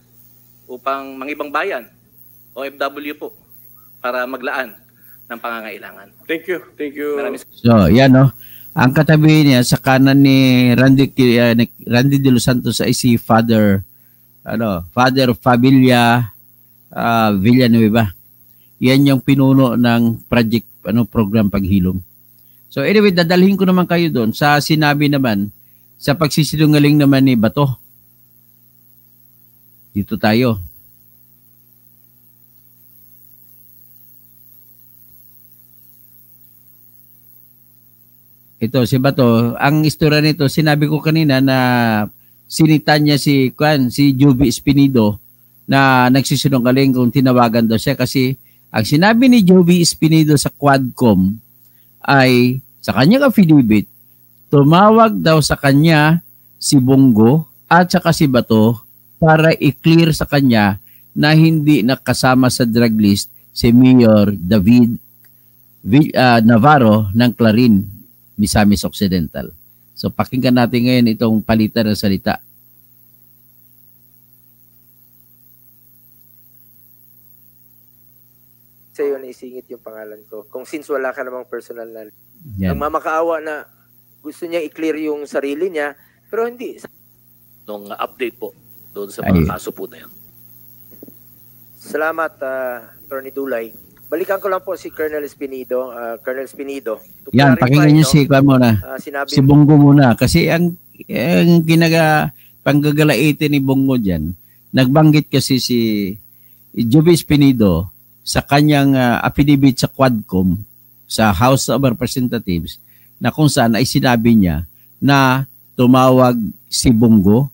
upang mangibang bayan, OFW po, para maglaan ng pangangailangan. Thank you. Thank you. Maraming So, yan no. Ang katabi niya sa kanan ni Randy De Los Santos ay si Father Fabilia Villanueva. Yan yung pinuno ng program paghilom. So anyway, dadalhin ko naman kayo doon sa sinabi naman sa pagsisinungaling naman ni Bato. Dito tayo. Ito, si Bato, ang istorya nito, sinabi ko kanina na sinita niya si Joby Espinido na nagsisinungaling kung tinawagan daw siya kasi ang sinabi ni Joby Espinido sa Quadcom ay sa kanyang affidavit, tumawag daw sa kanya si Bongo at saka si Bato para i-clear sa kanya na hindi nakasama sa drug list si Mayor David Navarro ng Clarin, Misamis Occidental. So pakinggan natin ngayon itong palitan ng salita. Sa'yo na isingit yung pangalan ko. Kung since wala ka namang personal na Yan. ang mamakaawa na gusto niya i-clear yung sarili niya, pero hindi. Nung update po doon sa mga kaso po na yan. Salamat, Attorney Dulay. Balikan ko lang po si Colonel Espinido. Colonel Espinido. Yan, pakinggan niyo si Kwan muna. Si Bongo muna. Kasi ang panggagalaite ni Bongo dyan, nagbanggit kasi si Joby Espinido sa kanyang affidavit sa Quadcom, sa House of Representatives, na kung saan ay sinabi niya na tumawag si Bongo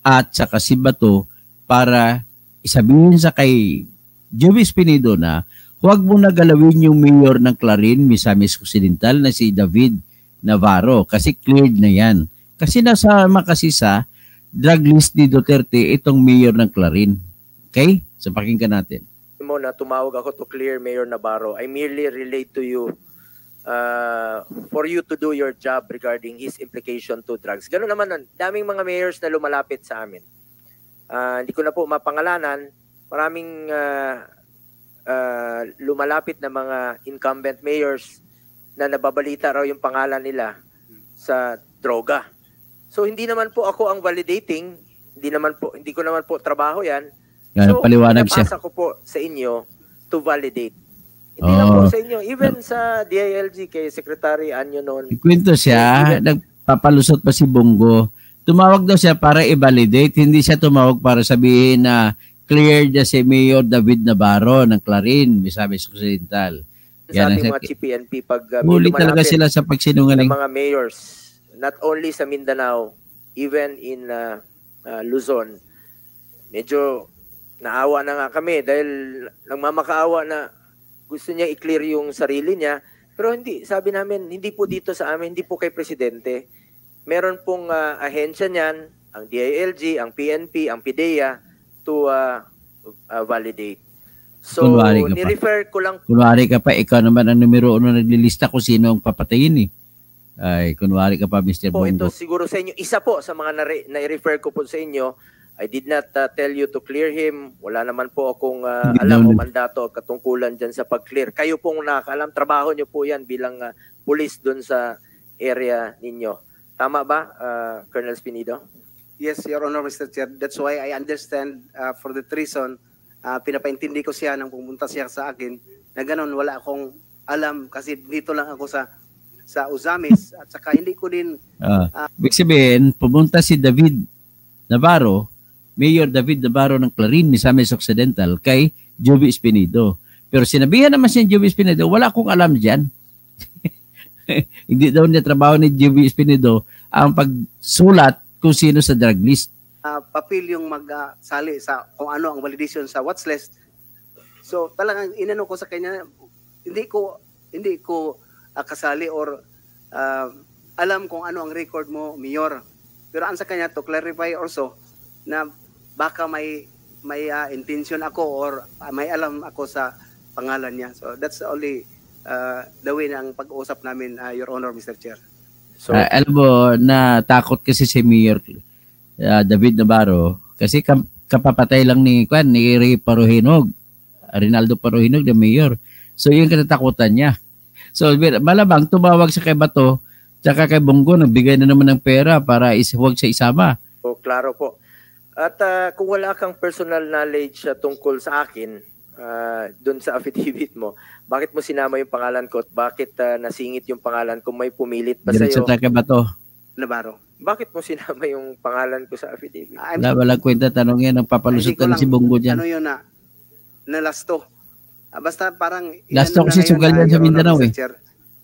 at saka si Bato para isabihin sa kay Joby Espinido na huwag mo na galawin yung mayor ng Clarin, Misamis Occidental na si David Navarro kasi cleared na yan. Kasi nasama kasi sa drug list ni Duterte itong mayor ng Clarin. Okay? So pakinggan natin. Mo na tumawag ako to clear Mayor Navarro. I merely relate to you for you to do your job regarding his implication to drugs. Ganun naman, daming mga mayors na lumalapit sa amin. Hindi ko na po mapangalanan. Maraming lumalapit na mga incumbent mayors na nababalita raw yung pangalan nila sa droga. So hindi naman po ako ang validating, hindi ko naman po trabaho 'yan. So paliwanag siya. Napasa ko po sa inyo to validate. Hindi lang po sa inyo, even sa DILG kay Secretary Anyo noon. Kwento siya, nagpapalusot pa si Bongo. Tumawag daw siya para i-validate, hindi siya tumawag para sabihin na clear na si Mayor David Navarro ng Clarin, Misamis Occidental. Sa ating mga CPNP, pag huli talaga sila sa pagsinungaling. Mga mayors, not only sa Mindanao, even in Luzon, medyo naawa na nga kami dahil nagmamakaawa na gusto niya i-clear yung sarili niya. Pero hindi, sabi namin, hindi po dito sa amin, hindi po kay Presidente. Meron pong ahensya niyan, ang DILG, ang PNP, ang PIDEA, to validate. So, ni-refer ko lang. Kunwari ka pa, ikaw naman ang numero 1 naglilista kung sino ang papatayin eh. Ay, kunwari ka pa, Mr. Po, Bongo. ito siguro sa inyo, isa po sa mga na-refer ko po sa inyo, I did not tell you to clear him. Wala naman po akong alam o mandato katungkulan dyan sa pag-clear. Kayo pong nakakaalam, trabaho nyo po yan bilang police doon sa area ninyo. Tama ba, Colonel Espinido? Yes, Your Honor, Mr. Chair. That's why I understand for that reason, pinapaintindi ko siya nang pumunta siya sa akin na ganun, wala akong alam kasi dito lang ako sa Uzamis at saka hindi ko din... Ibig sabihin, pumunta si David Navarro, Mayor David Navarro ng Clarin, Misamis Occidental, kay Joby Espinido. Pero sinabihan naman siya Joby Espinido, wala akong alam dyan. Hindi daw niya trabaho ni Joby Espinido ang pagsulat kung sino sa drug list. Papil yung magsali sa kung ano ang validation sa watch list. So talagang inano ko sa kanya, hindi ko kasali or alam kung ano ang record mo, Mayor. Pero ang sa kanya to clarify also na baka may intention ako or may alam ako sa pangalan niya. So that's only the way ng pag-uusap namin, Your Honor, Mr. Chair. So, alam mo, na takot kasi si Mayor David Navarro kasi kapapatay lang ni Ray Paruhinog, Rinaldo Paruhinog, the Mayor. So yung kinatakutan niya. So malamang tumawag sa kay Bato tsaka kay Bongo, nagbigay na naman ng pera para huwag siya isama. So, klaro po. At kung wala kang personal knowledge tungkol sa akin, doon sa affidavit mo, bakit mo sinama yung pangalan ko at bakit nasingit yung pangalan ko? May pumilit pa sa'yo? Diretso tayo kay Bato. Navarro. Bakit mo sinama yung pangalan ko sa affidavit? Walang kwenta, tanongin ang papalusutan si Bongo dyan. Ano yun na lasto. Basta parang... Lasto kasi sugal yan sa Mindanao eh.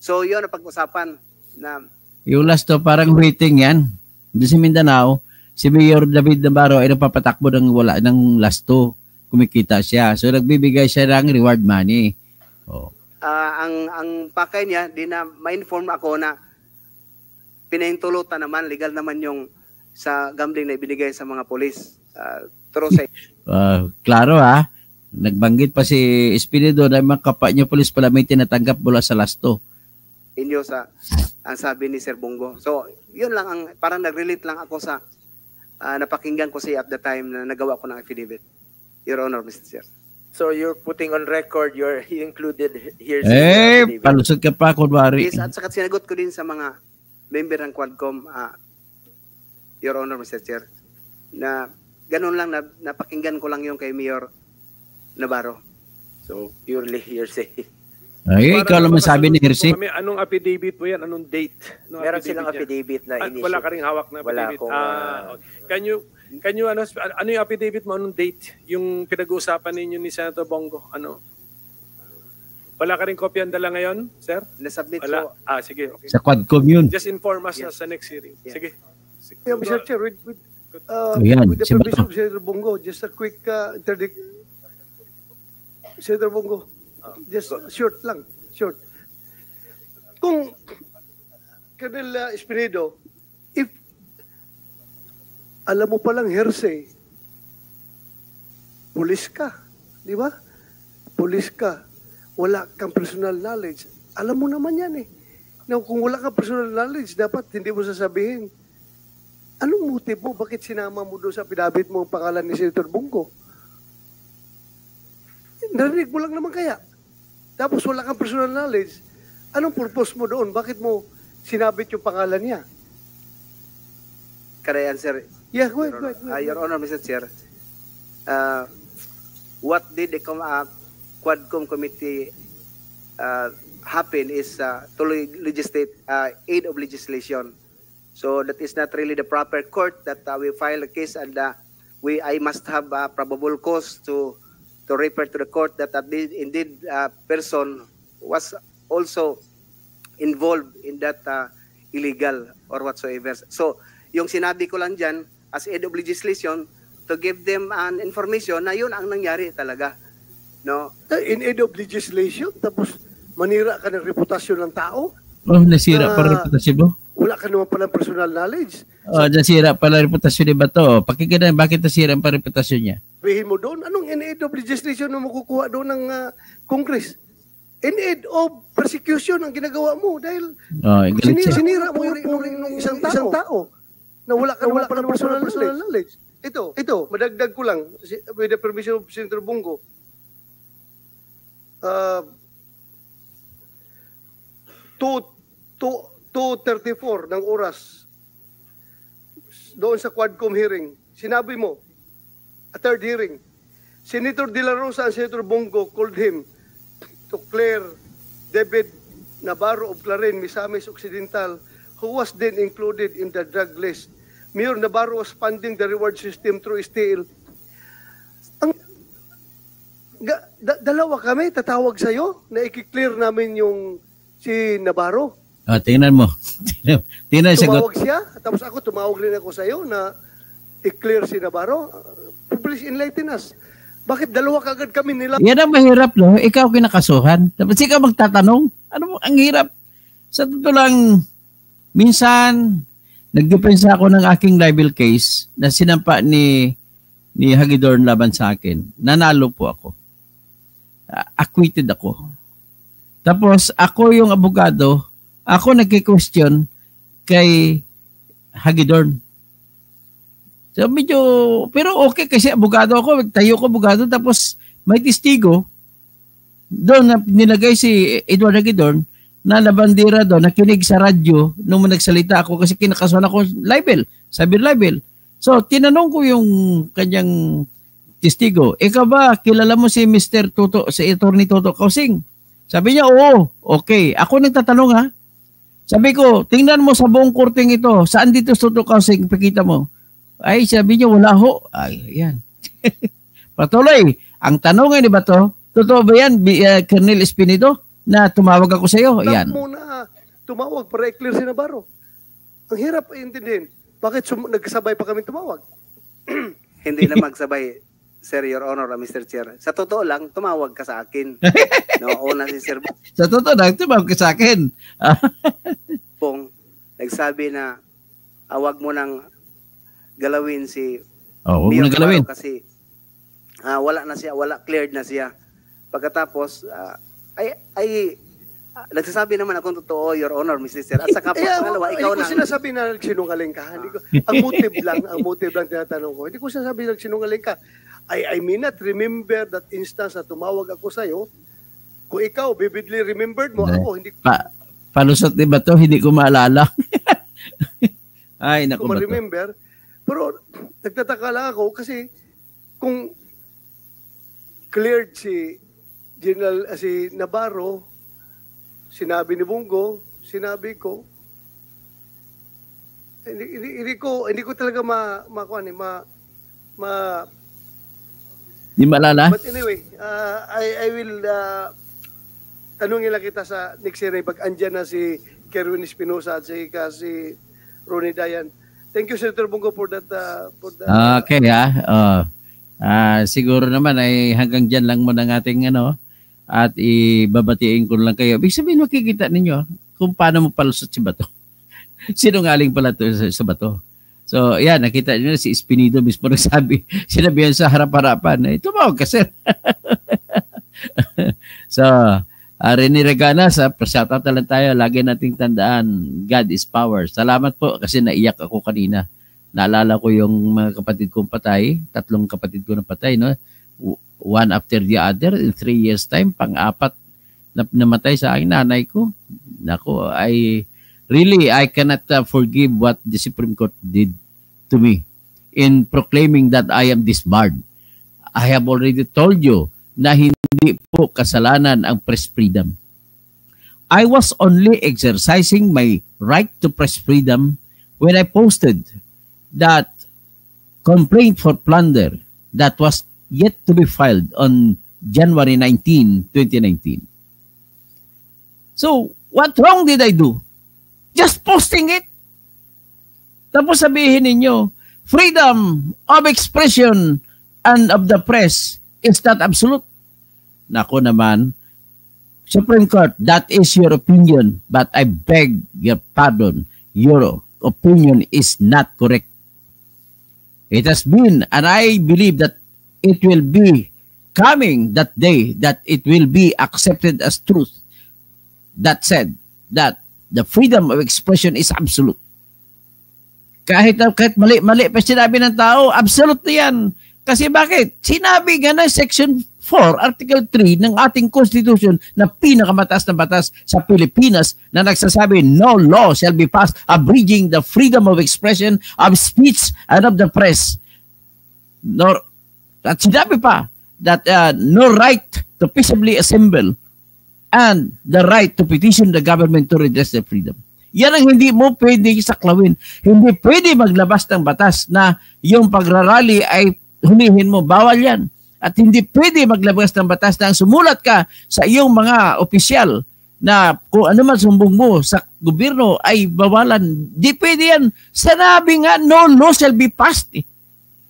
So yun ang pag-usapan na... Yung lasto parang waiting yan. Doon sa Mindanao, si Mayor David Navarro ay napapatakbo ng wala ng lasto. Kumikita siya. So nagbibigay siya ng reward money. Oh. Ang pakay niya, di na ma-inform ako na pinahintulutan naman, legal naman yung sa gambling na ibinigay sa mga polis. True say. Klaro ha. Nagbanggit pa si Espirido na mga kapwa niya polis pala may tinatanggap mula sa lasto. Inyo sa ang sabi ni Sir Bongo. So, yun lang ang parang nag-relate lang ako sa napakinggan ko siya at the time na nagawa ko ng affidavit. Your Honor, Mr. Chair. So you're putting on record, you included here. Palusot ka pa, kunwari. Yes, at saka sinagot ko din sa mga member ng Quadcom, Your Honor, Mr. Chair, na ganun lang, napakinggan ko lang yung kay Mayor Navarro. So purely hearsay. Ay, ikaw lang masabi ni Hersey. Anong affidavit mo yan? Anong date? Meron silang affidavit na initial. Wala ka ring hawak na affidavit? Can you ano yung affidavit mo? Anong date? Yung pinag-uusapan ninyo ni Senator Bongo? Ano? Wala ka ring kopya ang dala ngayon, sir? Nasubmit ko. Sige. Okay. Sa Quadcom yun. Just inform us sa next hearing. Yeah. Sige. Yeah, Mr. Chair, with the permission of Senator Bongo, just a quick interdict. Senator Bongo, just short lang, short. Kung Colonel Espirido, if alam mo palang hearsay, pulis ka, di ba? Pulis ka, wala kang personal knowledge. Alam mo naman yan eh. Now, kung wala kang personal knowledge, dapat hindi mo sasabihin. Anong motive mo? Bakit sinama mo doon sa pinabit mo ang pangalan ni Senator Bongo? Narinig mo lang naman kaya. Tapos wala kang personal knowledge. Anong purpose mo doon? Bakit mo sinabit yung pangalan niya? Can I answer? Yeah, go ahead. Your Honor, Mr. Chair, what did the Quadcom committee happen is to legislate aid of legislation. So that is not really the proper court that we file a case, and I must have probable cause to refer to the court that indeed person was also involved in that illegal or whatsoever. So, yung sinabi ko lang dyan, as aid of legislation, to give them an information na yun ang nangyari talaga. No? In aid of legislation, tapos manira ka ng reputasyon ng tao? Nasira pa reputasyon mo? Wala ka naman palang personal knowledge. Nasira pala reputasyon ni Bato. Pakinggan, bakit nasira pa reputasyon niya? Sabihin mo doon, anong in aid of legislation na makukuha doon ng Congress? In aid of persecution ang ginagawa mo dahil sinira mo yung isang tao na wala ka naman palang personal knowledge. Ito, madagdag ko lang with the permission of Senator Bongo. 2:34 ng oras doon sa Quadcom hearing, sinabi mo, a third hearing, Senator De La Rosa and Senator Bongo called him to clear David Navarro of Clarin, Misamis Occidental, who was then included in the drug list. Mayor Navarro was funding the reward system through STL. Dalawa kami tatawag sa'yo na i-clear namin yung si Navarro. Tingnan mo. Tingnan tumawag siya, tapos ako tumawag rin ako sa'yo na i-clear si Navarro. Please enlighten us. Bakit dalawa kagad kami nila? Yan ang mahirap, no? Ikaw kinakasuhan. Tapos ikaw magtatanong. Ano mo, ang hirap. Sa totoo lang, minsan, nagdepensa ako ng aking libel case na sinampa ni Hagidorn laban sa akin. Nanalo po ako. Acquitted ako. Tapos, ako yung abogado, ako nagki-question kay Hagidorn. So, pero okay kasi abogado ako, tayo ko abogado, tapos may testigo. doon na nilagay si Edward Hagedorn na labandera doon, nakinig sa radyo nung nagsalita ako kasi kinakasuhan ako libel, cyber libel. So, tinanong ko yung kanyang testigo, ikaw ba, kilala mo si Mr. Toto, si Attorney Toto Kausing? Sabi niya, oo, okay. Ako nagtatanong ha. Sabi ko, tingnan mo sa buong kurting ito, saan dito Toto Kausing, pakita mo. Ay, sabi niya, wala ho. Ay, yan. Patuloy, ang tanong ni ba to, totoo ba yan, Colonel Espinido, na tumawag ako sa iyo? Yan. Mo na tumawag para i-clear si Navarro. Ang hirap intindihin. Bakit nagkasabay pa kami tumawag? Hindi na magsabay, Sir, Your Honor, Mr. Chair. Sa totoo lang, tumawag ka sa akin. Una si Sir Sa totoo lang, tumawag ka sa akin. Pong nagsabi na awag mo nang galawin si huwag mo nang galawin. Kasi wala na siya, cleared na siya. Pagkatapos, nagsasabi naman akong totoo, Your Honor, Mr. Sir. At saka po, pangalawa, ikaw na. Hindi ko sinasabi na nagsinungaling ka. Ang motive lang tinatanong ko. Hindi ko sinasabi na nagsinungaling ka. I may not remember that instance na tumawag ako sa'yo. Kung ikaw, vividly remembered mo, ako, hindi ko. Palusot ni ba to? Hindi ko maalala. Ay, naku ba to? Remember. Pero, nagtataka lang ako kasi kung cleared si Navarro, sinabi ni Bongo, sinabi ko, hindi ko talaga Di maalala? But anyway, I will tanungin lang kita sa next year pag andyan na si Kerwin Espinosa at si Ronnie Dayan. Thank you, Senator Bongo, for that. Okay, siguro naman ay hanggang dyan lang muna ng ating at ibabatiin ko lang kayo. Ibig sabihin, makikita ninyo kung paano mo palusot si Bato. Sinungaling pala to sa Bato. So, yan, nakita nyo si Espinido mismo nagsabi, sinabihan sa harap-harapan, tumawag ka, sir. So, Rene Regana, sa shoutout na lang tayo, lagi nating tandaan, God is power. Salamat po kasi naiyak ako kanina. Naalala ko yung mga kapatid kong patay, 3 kapatid ko na patay, no? One after the other, in 3 years time, pang-4 na namatay sa aking nanay ko. Nako, I cannot forgive what the Supreme Court did to me in proclaiming that I am disbarred. I have already told you na hindi po kasalanan ang press freedom. I was only exercising my right to press freedom when I posted that complaint for plunder that was yet to be filed on January 19, 2019. So, what wrong did I do? Just posting it. Tapos sabihin ninyo, freedom of expression and of the press is not absolute. Nako naman, Supreme Court, that is your opinion, but I beg your pardon. Your opinion is not correct. It has been, and I believe that it will be coming that day that it will be accepted as truth. That said, that the freedom of expression is absolute. Kahit mali pa sinabi ng tao, absolute na yan. Kasi bakit? Sinabi nga na Section 4, Article 3 ng ating Constitution na pinakamataas na batas sa Pilipinas na nagsasabi, no law shall be passed abridging the freedom of expression, of speech, and of the press. At sinabi pa that no right to peaceably assemble and the right to petition the government to redress their freedom. Yan ang hindi mo pwede saklawin. Hindi pwede maglabas ng batas na yung pagrarally ay hulihin mo. Bawal yan. At hindi pwede maglabas ng batas na sumulat ka sa iyong mga opisyal na kung ano man sumbong mo sa gobyerno ay bawalan. Di pwede yan. Sanabi nga, no law shall be passed.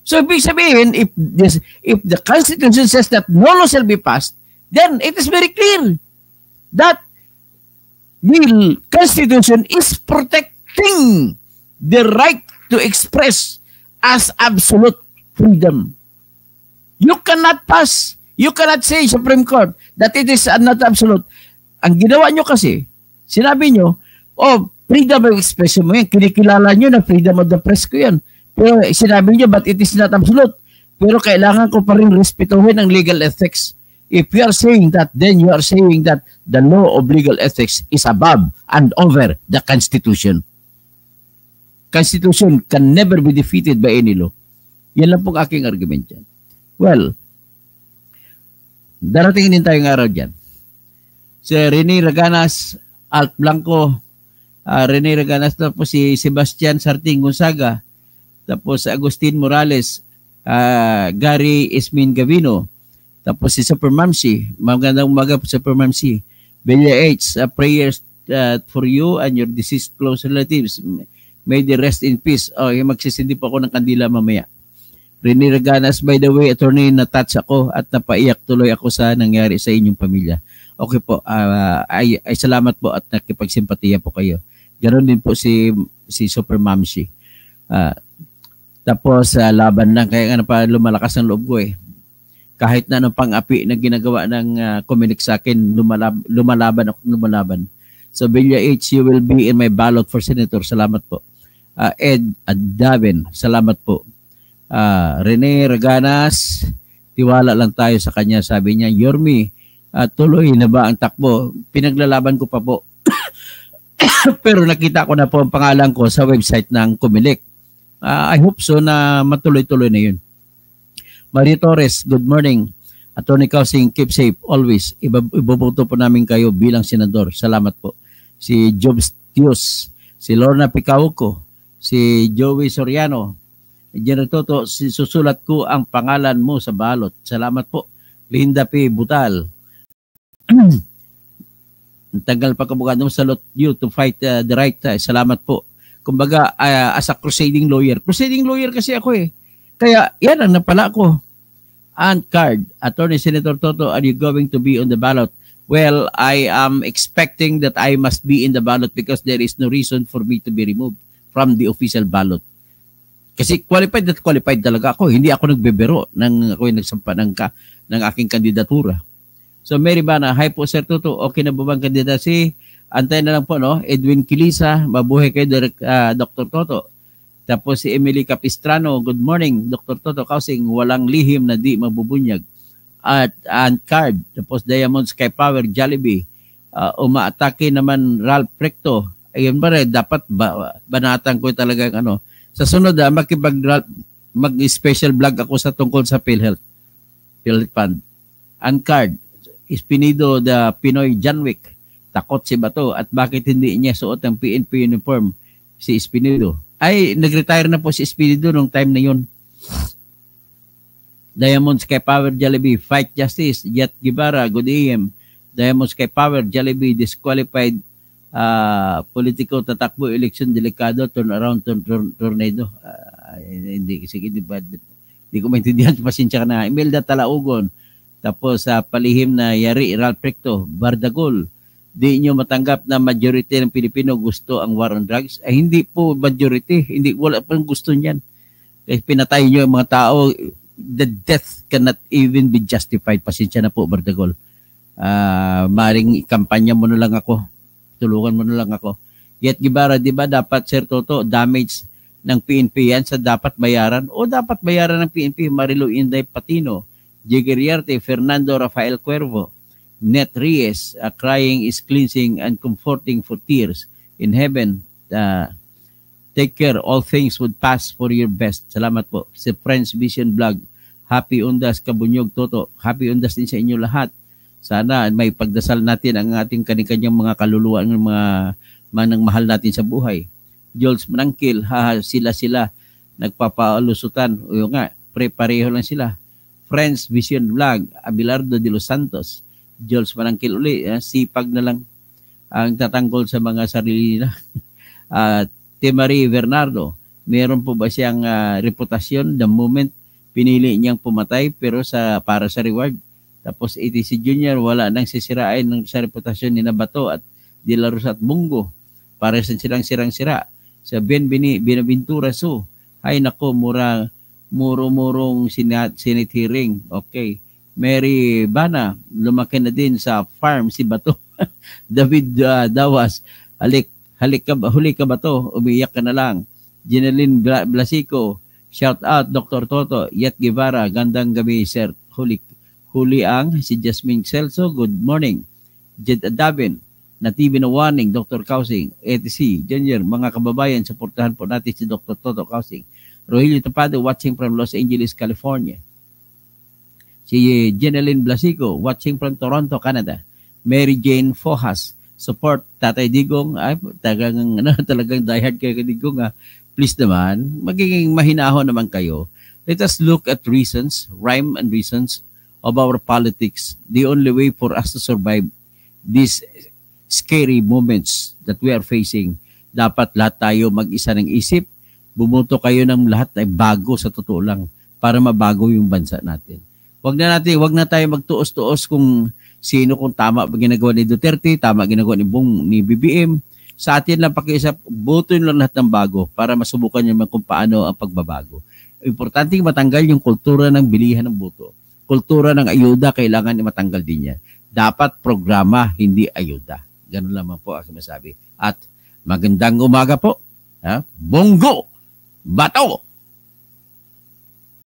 So, ibig sabihin, if the Constitution says that no law shall be passed, then it is very clear that the Constitution is protecting the right to express as absolute freedom. You cannot pass, you cannot say, Supreme Court, that it is not absolute. Ang ginawa nyo kasi, sinabi nyo, freedom of expression mo yan, kinikilala nyo na freedom of the press ko yan. Pero sinabi nyo, but it is not absolute. Pero kailangan ko pa rin respetuhin ang legal ethics. If you are saying that, then you are saying that the law of legal ethics is above and over the Constitution. Constitution can never be defeated by any law. Yan lang pong aking argument dyan. Well, darating din tayong araw dyan. Si Rene Raganas, Alt Blanco, Rene Raganas, tapos si Sebastian Sarting Gonzaga, tapos Agustin Morales, Gary Ismin Gavino, tapos si Super Mamsi, magandang umaga po Super Mamsi. Belia H, prayers for you and your deceased close relatives. May they rest in peace. Magsisindi po ako ng kandila mamaya. Rene Raganas, by the way, attorney, na-touch ako at napaiyak tuloy ako sa nangyari sa inyong pamilya. Okay po, ay salamat po at nakipagsimpatiya po kayo. Ganon din po si Super Mamsi. Tapos laban lang, kaya nga pa lumalakas ang loob ko eh. Kahit na anong pang-api na ginagawa ng Comelec sa akin, lumalaban ako. So, Belia H, you will be in my ballot for senator. Salamat po. Ed Adavin, salamat po. Rene Raganas, tiwala lang tayo sa kanya. Sabi niya, Yormi, tuloy na ba ang takbo? Pinaglalaban ko pa po. Pero nakita ko na po ang pangalan ko sa website ng Comelec. I hope so na matuloy-tuloy na yun. Maria Torres, good morning. Attorney Kausing, keep safe always. Iboboto po namin kayo bilang senador. Salamat po. Si Jobs Tios, si Lorna Picauco, si Joey Soriano, General Toto, susulat ko ang pangalan mo sa balot. Salamat po. Linda P. Butal. Ang tagal pagkabugado mo, salute you to fight the right. Salamat po. Kumbaga, as a crusading lawyer. Crusading lawyer kasi ako eh. Kaya yan ang napala ko. And card, Attorney Senator Toto, are you going to be on the ballot? Well, I am expecting that I must be in the ballot because there is no reason for me to be removed from the official ballot. Kasi qualified talaga ako. Hindi ako nagbebero nang ako nagsampa ng aking kandidatura. So Mary Bana, hi po Sir Toto, okay na ba bang kandidasi? Antay na lang po, no? Edwin Kilisa, mabuhay kayo Dr. Toto. Tapos si Emily Capistrano, good morning, Dr. Toto Kausing, walang lihim na di mabubunyag. At card, tapos Diamond Sky Power, Jollibee, umaatake naman Ralph Recto. Ayun ba rin, dapat banatan ko talaga sa sunod mag-special vlog ako sa tungkol sa PhilHealth Fund. Uncard, Espinido the Pinoy Janwick, takot si Bato at bakit hindi niya suot ang PNP uniform si Espinido? Ay, nag-retire na po si Espinido nung time na yun. Diamond Sky Power, Jollibee, fight justice. Jet Guevara, good AM. Diamond Sky Power, Jollibee, disqualified politiko, tatakbo, election, delikado, turnaround, tornado. Hindi ko maintindihan. Pasensya ka na. Imelda Talaugon. Tapos palihim na Yari, Ralph Recto, Bardagol. Di nyo matanggap na majority ng Pilipino gusto ang war on drugs? Ay hindi po majority. Hindi, wala pang gusto niyan. Kasi pinatay nyo ang mga tao. The death cannot even be justified. Pasensya na po, Bardagol. Maring kampanya mo na lang ako. Tulungan mo na lang ako. Yet Gibara, di ba dapat, Sir Toto, damage ng PNP yan sa dapat bayaran? O dapat bayaran ng PNP? Marilu Inday Patino, Jigeriarte, Fernando Rafael Cuervo, Net Reyes, crying is cleansing and comforting for tears in heaven. Take care, all things would pass for your best. Salamat po. Si Friends Vision Vlog, Happy Undas Kabunyog Toto. Happy Undas din sa inyo lahat. Sana may pagdasal natin ang ating kanyang mga kaluluwa ng mga manang mahal natin sa buhay. Jules Manangkil, sila nagpapaalusutan. O nga, pareho lang sila. Friends Vision Vlog, Abelardo de los Santos, Jules Manangkil uli, sipag na lang ang tatanggol sa mga sarili nila. Marie Bernardo, meron po ba siyang reputasyon the moment pinili niyang pumatay pero para sa reward? Tapos ATC Junior, wala nang sisirain ng sa reputasyon ni Bato at De La Rosa at Bungo. Para sa silang sirang-sira. Sa Binaventura Su, ay nako, murong Senate hearing. Okay. Mary Bana, lumaki na din sa farm si Bato. David Dawas, huli ka Bato, umiyak ka na lang. Jeneline Blasico, shout out Dr. Toto, Yet Guevara, gandang gabi sir, Huli ang si Jasmine Celso, good morning. Jed Adabin, na TV na warning, Dr. Kausing, etc. Junior, mga kababayan, suportahan po natin si Dr. Toto Kausing. Rogelio Tapado, watching from Los Angeles, California. Si Jeneline Blasico, watching from Toronto, Canada. Mary Jane Fojas, support Tatay Digong. Ay, talagang diehard kayo kay Digong. Please naman, magiging mahinahon naman kayo. Let us look at reasons, rhyme and reasons of our politics. The only way for us to survive these scary moments that we are facing, dapat lahat tayo mag-isa ng isip. Bumoto kayo ng lahat ay bago sa totoo lang para mabago yung bansa natin. Wag na tayo magtuos-tuos kung sino, kung tama ba ginagawa ni Duterte, tama ginagawa ni BBM. Sa atin lang pakiusap, botoin lang lahat ng bago para masubukan naman kung paano ang pagbabago. Importante matanggal yung kultura ng bilihan ng boto. Kultura ng ayuda, kailangan matanggal din yan. Dapat programa, hindi ayuda. Ganun lamang po ang masabi. At magandang umaga po. Bongo! Bato!